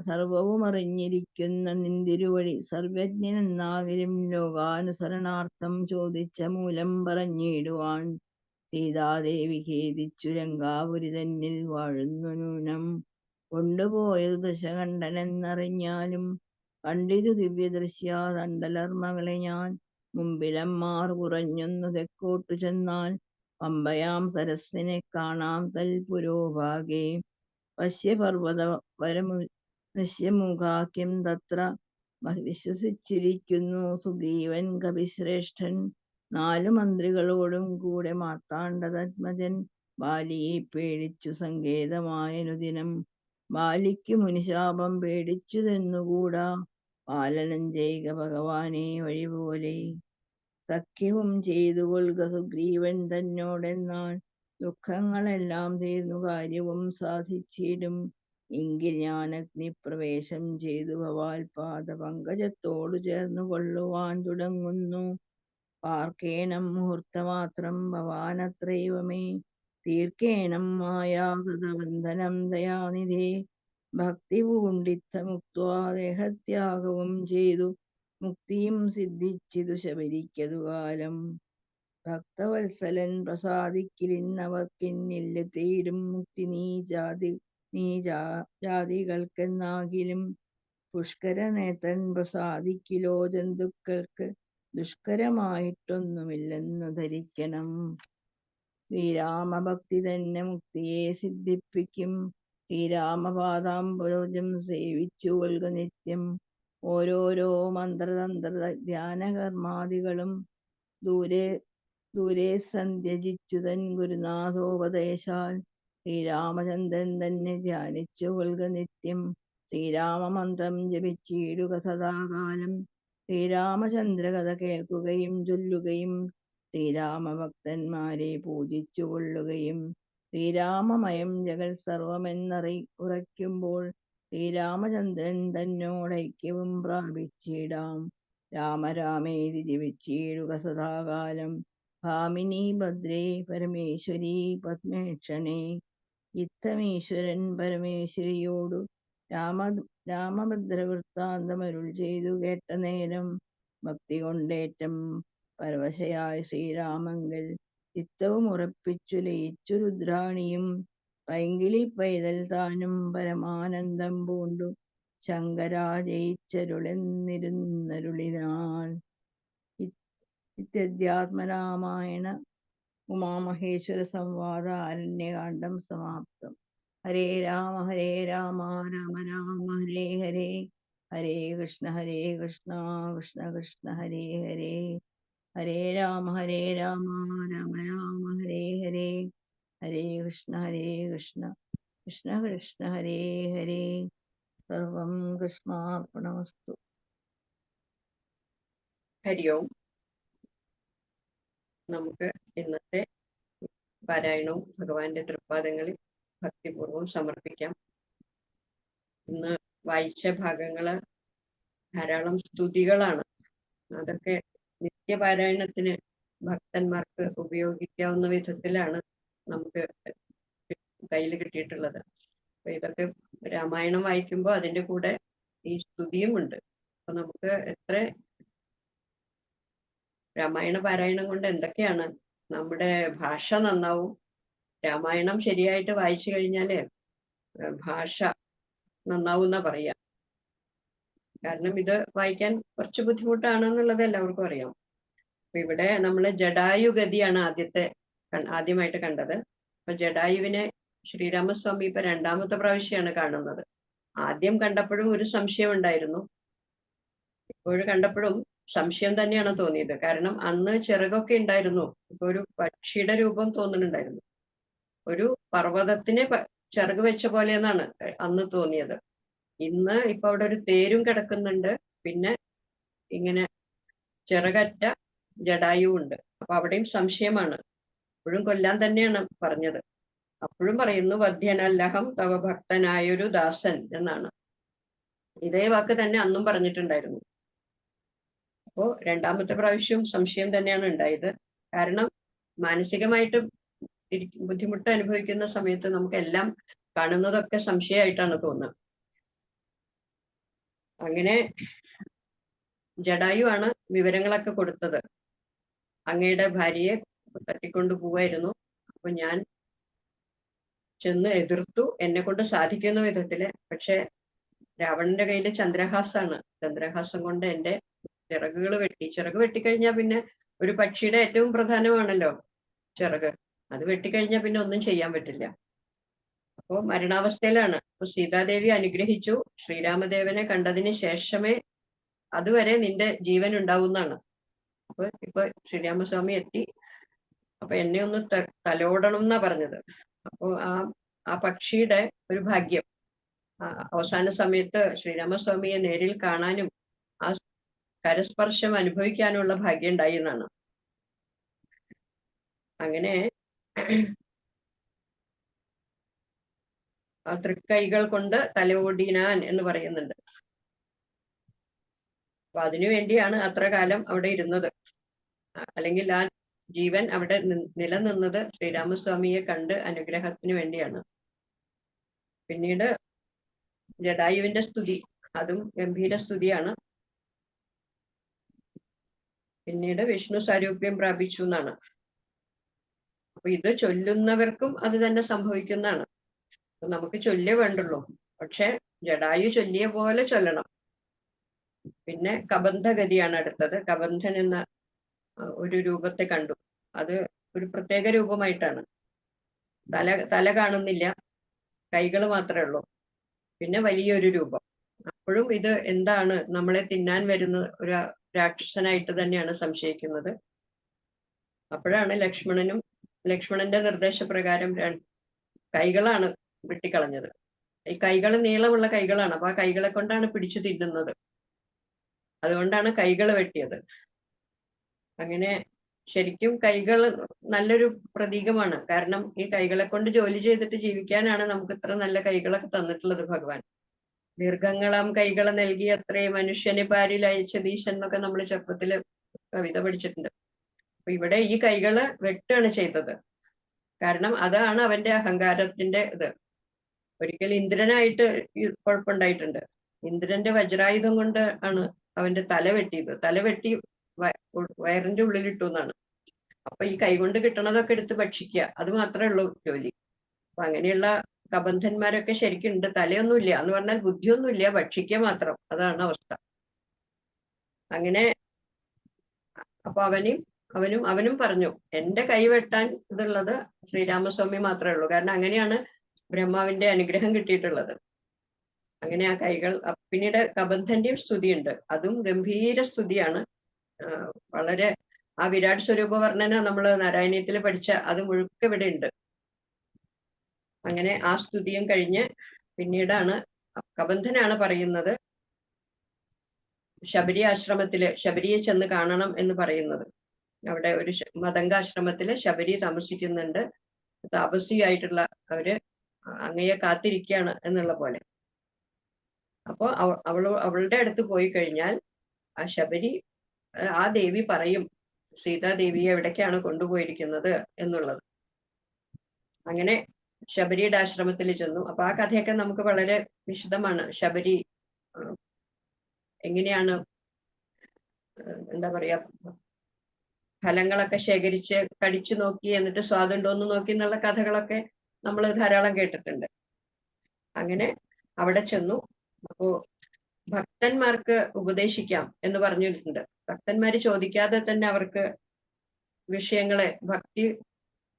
സർവവുമറിഞ്ഞിരിക്കുന്ന നിന്തിരുവടി സർവജ്ഞനെന്നാകിലും ലോകാനുസരണാർത്ഥം ചോദിച്ച മൂലം പറഞ്ഞിടുവാൻ. സീതാദേവി ഖേദിച്ചു ലങ്കാപുരി തന്നിൽ വാഴുന്നു നൂനം. കൊണ്ടുപോയത് ദശകണ്ഠനെന്നറിഞ്ഞാലും കണ്ടിതു ദിവ്യദൃശ്യ തണ്ടലർമകളെ ഞാൻ. മുമ്പിലമ്മാർ കുറഞ്ഞൊന്നു തെക്കോട്ടു ചെന്നാൽ പമ്പയാം സരസിനെ കാണാം തൽപുരോഭാഗേ. പശ്യപർവ്വത വരമുശ്യമുഖാക്യം തത്ര വിശ്വസിച്ചിരിക്കുന്നു സുഗ്രീവൻ കപിശ്രേഷ്ഠൻ. 4 മന്ത്രികളോടും കൂടെ മാർത്താണ്ഡതത്മജൻ ബാലിയെ പേടിച്ചു സങ്കേതമായനുദിനം. ബാലിക്കു മുനിശാപം പേടിച്ചുതെന്നുകൂടാ, പാലനം ചെയ്യുക ഭഗവാനെ വഴിപോലെ. സഖ്യവും ചെയ്തു കൊൽക സുഗ്രീവൻ തന്നോടെന്നാൽ ദുഃഖങ്ങളെല്ലാം തീർന്നു കാര്യവും സാധിച്ചിടും. എങ്കിൽ ഞാൻ അഗ്നിപ്രവേശം ചെയ്തു ഭവാൽ പാദ പങ്കജത്തോടു ചേർന്നു കൊള്ളുവാൻ തുടങ്ങുന്നു. പാർക്കേണം മുഹൂർത്തമാത്രം ഭവാനത്രൈവമേ, തീർക്കേണം മായാകൃതബന്ധനം ദയാനിധേ. ഭക്തി പൂണ്ടിത്തമുക്ത്വാ ദേഹത്യാഗവും ചെയ്തു മുക്തിയും സിദ്ധിച്ചിതു ശബരിക്കതു കാലം. ഭക്തവത്സലൻ പ്രസാദിക്കിലിന്നവർക്കിന്നില്ല തീരും മുക്തി നീ ജാതികൾക്കെന്നാകിലും. പുഷ്കരനേത്രൻ പ്രസാദിക്കിലോ ജന്തുക്കൾക്ക് ദുഷ്കരമായിട്ടൊന്നുമില്ലെന്നു ധരിക്കണം. ശ്രീരാമഭക്തി തന്നെ മുക്തിയെ സിദ്ധിപ്പിക്കും. ശ്രീരാമപാദാംബോജം സേവിച്ചു കൊൽക നിത്യം. ഓരോരോ മന്ത്രതന്ത്ര ധ്യാനകർമാദികളും ദൂരെ സന്ധ്യജിച്ചു തൻ ഗുരുനാഥോപദേശാൽ ശ്രീരാമചന്ദ്രൻ തന്നെ ധ്യാനിച്ചു കൊൽക നിത്യം. ശ്രീരാമമന്ത്രം ജപിച്ചിടുക സദാകാലം. ശ്രീരാമചന്ദ്രകഥ കേൾക്കുകയും ചൊല്ലുകയും ശ്രീരാമഭക്തന്മാരെ പൂജിച്ചു കൊള്ളുകയും. ശ്രീരാമമയം ജഗൽ സർവമെന്നറിയുറയ്ക്കുമ്പോൾ ശ്രീരാമചന്ദ്രൻ തന്നോടൈക്യവും പ്രാപിച്ചിടാം. രാമരാമേതി ജപിച്ചിടുക സദാകാലം. ഭാമിനി ഭദ്രേ പരമേശ്വരി പത്മേക്ഷണേ. ഇത്തമീശ്വരൻ പരമേശ്വരിയോടു രാമഭദ്രവൃത്താന്തമരുൾ ചെയ്തു കേട്ട നേരം ഭക്തി കൊണ്ടേറ്റം പരവശയായ ശ്രീരാമങ്കൽ ചിത്തവും ഉറപ്പിച്ചു ലയിച്ചു രുദ്രാണിയും. പൈങ്കിളി പൈതൽ താനും പരമാനന്ദം പൂണ്ടു ശങ്കരാജയിച്ചരുളെന്നിരുന്നരുളിനാൾ. ഇത്യധ്യാത്മരാമായണ ഉമാമഹേശ്വര സംവാദ ആരണ്യകാണ്ഡം സമാപ്തം. ഹരേ രാമ രാമ രാമ ഹരേ ഹരേ. ഹരേ കൃഷ്ണ കൃഷ്ണ കൃഷ്ണ ഹരേ ഹരേ. ഹരേ രാമ രാമ രാമ ഹരേ ഹരേ. ഹരേ കൃഷ്ണ കൃഷ്ണ കൃഷ്ണ ഹരേ ഹരേ. സർവം കൃഷ്ണാർപ്പണമസ്തു. ഹരി ഓം. നമുക്ക് ഇന്നത്തെ പാരായണവും ഭഗവാന്റെ തൃപ്പാദങ്ങളിൽ ഭക്തിപൂർവം സമർപ്പിക്കാം. ഇന്ന് വായിച്ച ഭാഗങ്ങള് ധാരാളം സ്തുതികളാണ്. അതൊക്കെ നിത്യപാരായണത്തിന് ഭക്തന്മാർക്ക് ഉപയോഗിക്കാവുന്ന വിധത്തിലാണ് നമുക്ക് കയ്യിൽ കിട്ടിയിട്ടുള്ളത്. അപ്പൊ ഇതൊക്കെ രാമായണം വായിക്കുമ്പോൾ അതിൻ്റെ കൂടെ ഈ സ്തുതിയും ഉണ്ട്. അപ്പൊ നമുക്ക് എത്ര രാമായണ പാരായണം കൊണ്ട് എന്തൊക്കെയാണ്, നമ്മുടെ ഭാഷ നന്നാവും. രാമായണം ശരിയായിട്ട് വായിച്ചു കഴിഞ്ഞാല് ഭാഷ നന്നാവുന്ന പറയാം. കാരണം ഇത് വായിക്കാൻ കുറച്ച് ബുദ്ധിമുട്ടാണെന്നുള്ളത് എല്ലാവർക്കും അറിയാം. അപ്പൊ ഇവിടെ നമ്മള് ജടായുഗതിയാണ് ആദ്യമായിട്ട് കണ്ടത്. അപ്പൊ ജടായുവിനെ ശ്രീരാമസ്വാമി ഇപ്പൊ 2ാമത്തെ പ്രാവശ്യമാണ് കാണുന്നത്. ആദ്യം കണ്ടപ്പോഴും ഒരു സംശയം ഉണ്ടായിരുന്നു, ഇപ്പോഴും കണ്ടപ്പോഴും സംശയം തന്നെയാണ് തോന്നിയത്. കാരണം അന്ന് ചിറകൊക്കെ ഉണ്ടായിരുന്നു, ഇപ്പൊ ഒരു പക്ഷിയുടെ രൂപം തോന്നുന്നുണ്ടായിരുന്നു. ഒരു പർവ്വതത്തിന് ചിറക് വെച്ച പോലെ എന്നാണ് അന്ന് തോന്നിയത്. ഇന്ന് ഇപ്പൊ അവിടെ ഒരു തേരും കിടക്കുന്നുണ്ട്, പിന്നെ ഇങ്ങനെ ചിറകറ്റ ജടായുവും ഉണ്ട്. അപ്പൊ അവിടെയും സംശയമാണ്. അപ്പോഴും കൊല്ലാൻ തന്നെയാണ് പറഞ്ഞത്. അപ്പോഴും പറയുന്നു വധ്യനല്ലഹം തവ ഭക്തനായൊരു ദാസൻ എന്നാണ്. ഇതേ വാക്ക് തന്നെ അന്നും പറഞ്ഞിട്ടുണ്ടായിരുന്നു. അപ്പോ 2ാമത്തെ പ്രാവശ്യം സംശയം തന്നെയാണ് ഉണ്ടായത്. കാരണം മാനസികമായിട്ട് ബുദ്ധിമുട്ട് അനുഭവിക്കുന്ന സമയത്ത് നമുക്ക് എല്ലാം കാണുന്നതൊക്കെ സംശയമായിട്ടാണ് തോന്നുന്നത്. അങ്ങനെ ജടായുവാണ് വിവരങ്ങളൊക്കെ കൊടുത്തത്. അങ്ങയുടെ ഭാര്യയെ തട്ടിക്കൊണ്ടു പോവായിരുന്നു, അപ്പൊ ഞാൻ ചെന്ന് എതിർത്തു, എന്നെ കൊണ്ട് സാധിക്കുന്ന വിധത്തില്. പക്ഷെ രാവണന്റെ കയ്യിൽ ചന്ദ്രഹാസാണ്. ചന്ദ്രഹാസം കൊണ്ട് എന്റെ ചിറകുകൾ വെട്ടി. ചിറക് വെട്ടിക്കഴിഞ്ഞാൽ പിന്നെ ഒരു പക്ഷിയുടെ ഏറ്റവും പ്രധാനമാണല്ലോ ചിറക്. അത് വെട്ടിക്കഴിഞ്ഞാൽ പിന്നെ ഒന്നും ചെയ്യാൻ പറ്റില്ല. അപ്പോ മരണാവസ്ഥയിലാണ്. അപ്പൊ സീതാദേവി അനുഗ്രഹിച്ചു, ശ്രീരാമദേവനെ കണ്ടതിന് ശേഷമേ അതുവരെ നിന്റെ ജീവൻ ഉണ്ടാവുന്നതാണ്. അപ്പൊ ഇപ്പൊ ശ്രീരാമസ്വാമി എത്തി. അപ്പൊ എന്നെ ഒന്ന് തലോടണം എന്നാ പറഞ്ഞത്. അപ്പൊ ആ പക്ഷിയുടെ ഒരു ഭാഗ്യം, അവസാന സമയത്ത് ശ്രീരാമസ്വാമിയെ നേരിൽ കാണാനും ആ കരസ്പർശം അനുഭവിക്കാനുള്ള ഭാഗ്യം ഉണ്ടായി എന്നാണ്. അങ്ങനെ ആ തൃക്കൈകൾ കൊണ്ട് തലോടിനാൻ എന്ന് പറയുന്നുണ്ട്. അപ്പൊ അതിനു വേണ്ടിയാണ് അത്ര കാലം അവിടെ ഇരുന്നത്. അല്ലെങ്കിൽ ആ ജീവൻ അവിടെ നിലനിന്നത് ശ്രീരാമസ്വാമിയെ കണ്ട് അനുഗ്രഹത്തിന് വേണ്ടിയാണ്. പിന്നീട് ജടായുവിന്റെ സ്തുതി, അതും ഗംഭീര സ്തുതിയാണ്. പിന്നീട് വിഷ്ണു സാരൂപ്യം പ്രാപിച്ചു എന്നാണ്. അപ്പൊ ഇത് ചൊല്ലുന്നവർക്കും അത് തന്നെ സംഭവിക്കുന്നതാണ്. നമുക്ക് ചൊല്ലിയേ വേണ്ടുള്ളൂ. പക്ഷെ ജടായു ചൊല്ലിയ പോലെ ചൊല്ലണം. പിന്നെ കബന്ധഗതിയാണ് അടുത്തത്. കബന്ധൻ എന്ന ഒരു രൂപത്തെ കണ്ടു. അത് ഒരു പ്രത്യേക രൂപമായിട്ടാണ്. തല കാണുന്നില്ല, കൈകൾ മാത്രമേ ഉള്ളൂ. പിന്നെ വലിയൊരു രൂപം. അപ്പോഴും ഇത് എന്താണ്, നമ്മളെ തിന്നാൻ വരുന്ന ഒരു രാക്ഷസനായിട്ട് തന്നെയാണ് സംശയിക്കുന്നത്. അപ്പോഴാണ് ലക്ഷ്മണന്റെ നിർദ്ദേശപ്രകാരം കൈകളാണ് വെട്ടിക്കളഞ്ഞത്. ഈ കൈകൾ നീളമുള്ള കൈകളാണ്. അപ്പൊ ആ കൈകളെ കൊണ്ടാണ് പിടിച്ചു തിന്നുന്നത്. അതുകൊണ്ടാണ് കൈകൾ വെട്ടിയത്. അങ്ങനെ ശരിക്കും കൈകൾ നല്ലൊരു പ്രതീകമാണ്. കാരണം ഈ കൈകളെ കൊണ്ട് ജോലി ചെയ്തിട്ട് ജീവിക്കാനാണ് നമുക്ക് ഇത്ര നല്ല കൈകളൊക്കെ തന്നിട്ടുള്ളത് ഭഗവാൻ. ദീർഘങ്ങളാം കൈകൾ നൽകി അത്രേ മനുഷ്യന് പാരിൽ അയച്ചതീശൻ എന്നൊക്കെ നമ്മൾ ചെറുപ്പത്തില് കവിത പഠിച്ചിട്ടുണ്ട്. അപ്പൊ ഇവിടെ ഈ കൈകള് വെട്ടാണ് ചെയ്തത്. കാരണം അതാണ് അവന്റെ അഹങ്കാരത്തിന്റെ ഇത്. ഒരിക്കൽ ഇന്ദ്രനായിട്ട് കുഴപ്പമുണ്ടായിട്ടുണ്ട്. ഇന്ദ്രന്റെ വജ്രായുധം കൊണ്ട് ആണ് അവന്റെ തല വെട്ടിയത്. തല വെട്ടി വയറിന്റെ ഉള്ളിലിട്ടു എന്നാണ്. അപ്പൊ ഈ കൈകൊണ്ട് കിട്ടണതൊക്കെ എടുത്ത് ഭക്ഷിക്കുക, അത് മാത്രമേ ഉള്ളൂ ജോലി. അപ്പൊ അങ്ങനെയുള്ള കബന്ധന്മാരൊക്കെ ശരിക്കുണ്ട്. തലയൊന്നുമില്ല എന്ന് പറഞ്ഞാൽ ബുദ്ധിയൊന്നുമില്ല, ഭക്ഷിക്കുക മാത്രം. അതാണ് അവസ്ഥ. അങ്ങനെ അപ്പൊ അവനും പറഞ്ഞു, എന്റെ കൈ വെട്ടാൻ ഇതുള്ളത് ശ്രീരാമസ്വാമി മാത്രമേ ഉള്ളൂ. കാരണം അങ്ങനെയാണ് ബ്രഹ്മാവിന്റെ അനുഗ്രഹം കിട്ടിയിട്ടുള്ളത്. അങ്ങനെ ആ കൈകൾ. പിന്നീട് കബന്ധന്റെയും സ്തുതിയുണ്ട്. അതും ഗംഭീര സ്തുതിയാണ്. വളരെ ആ വിരാട് സ്വരൂപ വർണ്ണന നമ്മൾ നാരായണീയത്തിൽ പഠിച്ച അത് മുഴുക്ക ഇവിടെ ഉണ്ട്. അങ്ങനെ ആ സ്തുതിയും കഴിഞ്ഞ് പിന്നീടാണ് കബന്ധനാണ് പറയുന്നത് ശബരി ആശ്രമത്തില് ശബരിയെ ചെന്ന് കാണണം എന്ന് പറയുന്നത്. അവിടെ ഒരു മതംഗാശ്രമത്തില് ശബരി താമസിക്കുന്നുണ്ട്. താപസിയായിട്ടുള്ള അവര് അങ്ങയെ കാത്തിരിക്കുകയാണ് എന്നുള്ള പോലെ. അപ്പോ അവളുടെ അടുത്ത് പോയി കഴിഞ്ഞാൽ ആ ശബരി, ആ ദേവി പറയും സീതാദേവിയെ എവിടേക്കാണ് കൊണ്ടുപോയിരിക്കുന്നത് എന്നുള്ളത്. അങ്ങനെ ശബരിയുടെ ആശ്രമത്തിൽ ചെന്നു. അപ്പൊ ആ കഥയൊക്കെ നമുക്ക് വളരെ വിശദമാണ്. ശബരി എങ്ങനെയാണ് എന്താ പറയാ, ഫലങ്ങളൊക്കെ ശേഖരിച്ച് കടിച്ചു നോക്കി എന്നിട്ട് സ്വാദുണ്ടോന്ന് നോക്കി എന്നുള്ള കഥകളൊക്കെ നമ്മൾ ധാരാളം കേട്ടിട്ടുണ്ട്. അങ്ങനെ അവിടെ ചെന്നു. അപ്പോ ഭക്തന്മാർക്ക് ഉപദേശിക്കാം എന്ന് പറഞ്ഞിട്ടുണ്ട്. ഭക്തന്മാര് ചോദിക്കാതെ തന്നെ അവർക്ക് വിഷയങ്ങളെ, ഭക്തി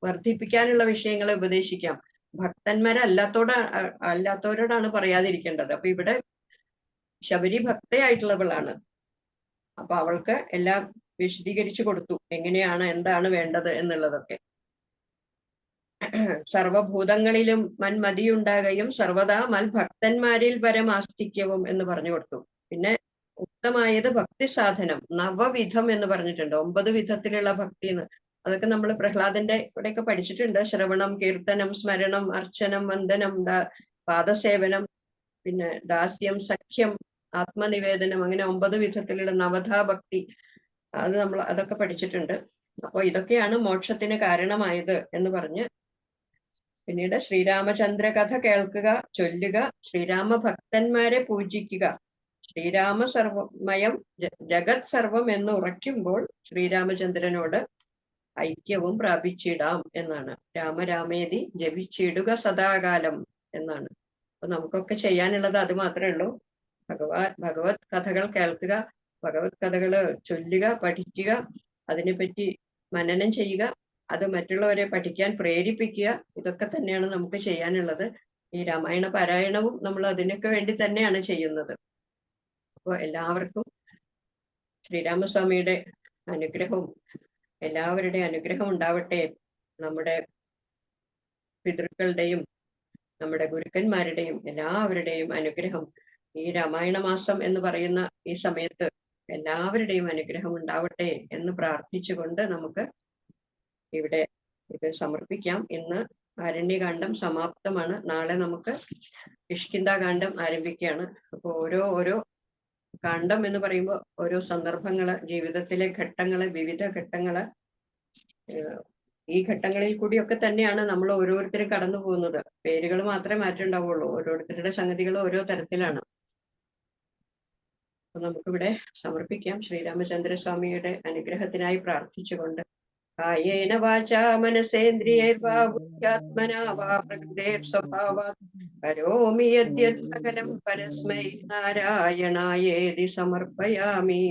വർദ്ധിപ്പിക്കാനുള്ള വിഷയങ്ങളെ ഉപദേശിക്കാം. അല്ലാത്തവരോടാണ് പറയാതിരിക്കേണ്ടത്. അപ്പൊ ഇവിടെ ശബരി ഭക്തയായിട്ടുള്ളവളാണ്. അപ്പൊ അവൾക്ക് എല്ലാം വിശദീകരിച്ചു കൊടുത്തു, എങ്ങനെയാണ് എന്താണ് വേണ്ടത് എന്നുള്ളതൊക്കെ. സർവഭൂതങ്ങളിലും മന്മതിയുണ്ടാകുകയും സർവദാ മൽഭക്തന്മാരിൽ പരമാസ്തിക്യവും എന്ന് പറഞ്ഞു കൊടുത്തു. പിന്നെ ഉക്തമായത് ഭക്തി സാധനം നവവിധം എന്ന് പറഞ്ഞിട്ടുണ്ട്. 9 വിധത്തിലുള്ള ഭക്തി എന്ന്. അതൊക്കെ നമ്മൾ പ്രഹ്ലാദന്റെ ഇവിടെയൊക്കെ പഠിച്ചിട്ടുണ്ട്. ശ്രവണം, കീർത്തനം, സ്മരണം, അർച്ചനം, വന്ദനം, പാദസേവനം, പിന്നെ ദാസ്യം, സഖ്യം, ആത്മനിവേദനം, അങ്ങനെ 9 വിധത്തിലുള്ള നവധാ ഭക്തി. അതൊക്കെ പഠിച്ചിട്ടുണ്ട്. അപ്പൊ ഇതൊക്കെയാണ് മോക്ഷത്തിന് കാരണമായത് എന്ന് പറഞ്ഞ് പിന്നീട് ശ്രീരാമചന്ദ്ര കഥ കേൾക്കുക, ചൊല്ലുക, ശ്രീരാമ ഭക്തന്മാരെ പൂജിക്കുക, ശ്രീരാമ സർവമയം ജഗത് സർവം എന്ന് ഉറയ്ക്കുമ്പോൾ ശ്രീരാമചന്ദ്രനോട് ഐക്യവും പ്രാപിച്ചിടാം എന്നാണ്. രാമരാമേതി ജപിച്ചിടുക സദാകാലം എന്നാണ്. അപ്പൊ നമുക്കൊക്കെ ചെയ്യാനുള്ളത് അത് മാത്രമേ ഉള്ളൂ. ഭഗവത് കഥകൾ കേൾക്കുക, ഭഗവത് കഥകള് ചൊല്ലുക, പഠിക്കുക, അതിനെപ്പറ്റി മനനം ചെയ്യുക, അത് മറ്റുള്ളവരെ പഠിക്കാൻ പ്രേരിപ്പിക്കുക. ഇതൊക്കെ തന്നെയാണ് നമുക്ക് ചെയ്യാനുള്ളത്. ഈ രാമായണ പാരായണവും നമ്മൾ അതിനൊക്കെ വേണ്ടി തന്നെയാണ് ചെയ്യുന്നത്. അപ്പോൾ എല്ലാവർക്കും ശ്രീരാമസ്വാമിയുടെ അനുഗ്രഹവും എല്ലാവരുടെയും അനുഗ്രഹം ഉണ്ടാവട്ടെ. നമ്മുടെ പിതൃക്കളുടെയും നമ്മുടെ ഗുരുക്കന്മാരുടെയും എല്ലാവരുടെയും അനുഗ്രഹം ഈ രാമായണ മാസം എന്ന് പറയുന്ന ഈ സമയത്ത് എല്ലാവരുടെയും അനുഗ്രഹം ഉണ്ടാവട്ടെ എന്ന് പ്രാർത്ഥിച്ചുകൊണ്ട് നമുക്ക് ഇവിടെ ഇത് സമർപ്പിക്കാം. ഇന്ന് ആരണ്യകാന്ഡം സമാപ്തമാണ്. നാളെ നമുക്ക് കിഷ്കിന്ധാകാന്ഡം ആരംഭിക്കുകയാണ്. അപ്പോൾ ഓരോ കാണ്ഡം എന്ന് പറയുമ്പോൾ ഓരോ സന്ദർഭങ്ങള്, ജീവിതത്തിലെ ഘട്ടങ്ങള്, വിവിധ ഘട്ടങ്ങള്, ഈ ഘട്ടങ്ങളിൽ കൂടിയൊക്കെ തന്നെയാണ് നമ്മൾ ഓരോരുത്തരും കടന്നു പോകുന്നത്. പേരുകൾ മാത്രമേ മാറ്റം ഉണ്ടാവുള്ളൂ. ഓരോരുത്തരുടെ സംഗതികൾ ഓരോ തരത്തിലാണ്. അപ്പൊ നമുക്കിവിടെ സമർപ്പിക്കാം. ശ്രീരാമചന്ദ്രസ്വാമിയുടെ അനുഗ്രഹത്തിനായി പ്രാർത്ഥിച്ചുകൊണ്ട് കായേന വാചാ മനസേന്ദ്രിയൈർവാ ബുദ്ധ്യാത്മനാ വാ പ്രകൃതേർസ്വഭാവാത് കരോമി യദ്യത് സകലം പരസ്മൈ നാരായണായേതി സമർപ്പയാമി.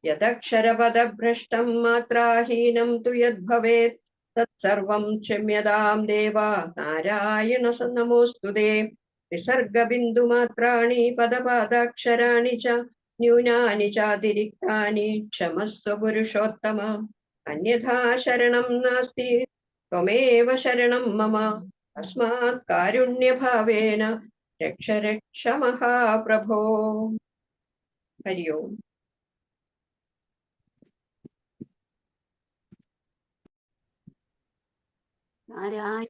യദക്ഷരപദഭ്രഷ്ടം മാത്രാഹീനം തു യദ്ഭവേത് തത്സർവം ക്ഷമ്യതാം ദേവാ നാരായണ നമോസ്തുതേ. വിസർഗബിന്ദുമാത്രാണി പദപാദാക്ഷരാണി ച ന്യൂനാനി ചാതിരിക്താനി ക്ഷമസ്വ പുരുഷോത്തമ. അന്യഥാ ശരണം നാസ്തി ത്വമേവ ശരണം മമ. തസ്മാത് കാരുണ്യഭാവേന രക്ഷ രക്ഷ മഹാപ്രഭോ. ഹരി ഓം. നാരായണ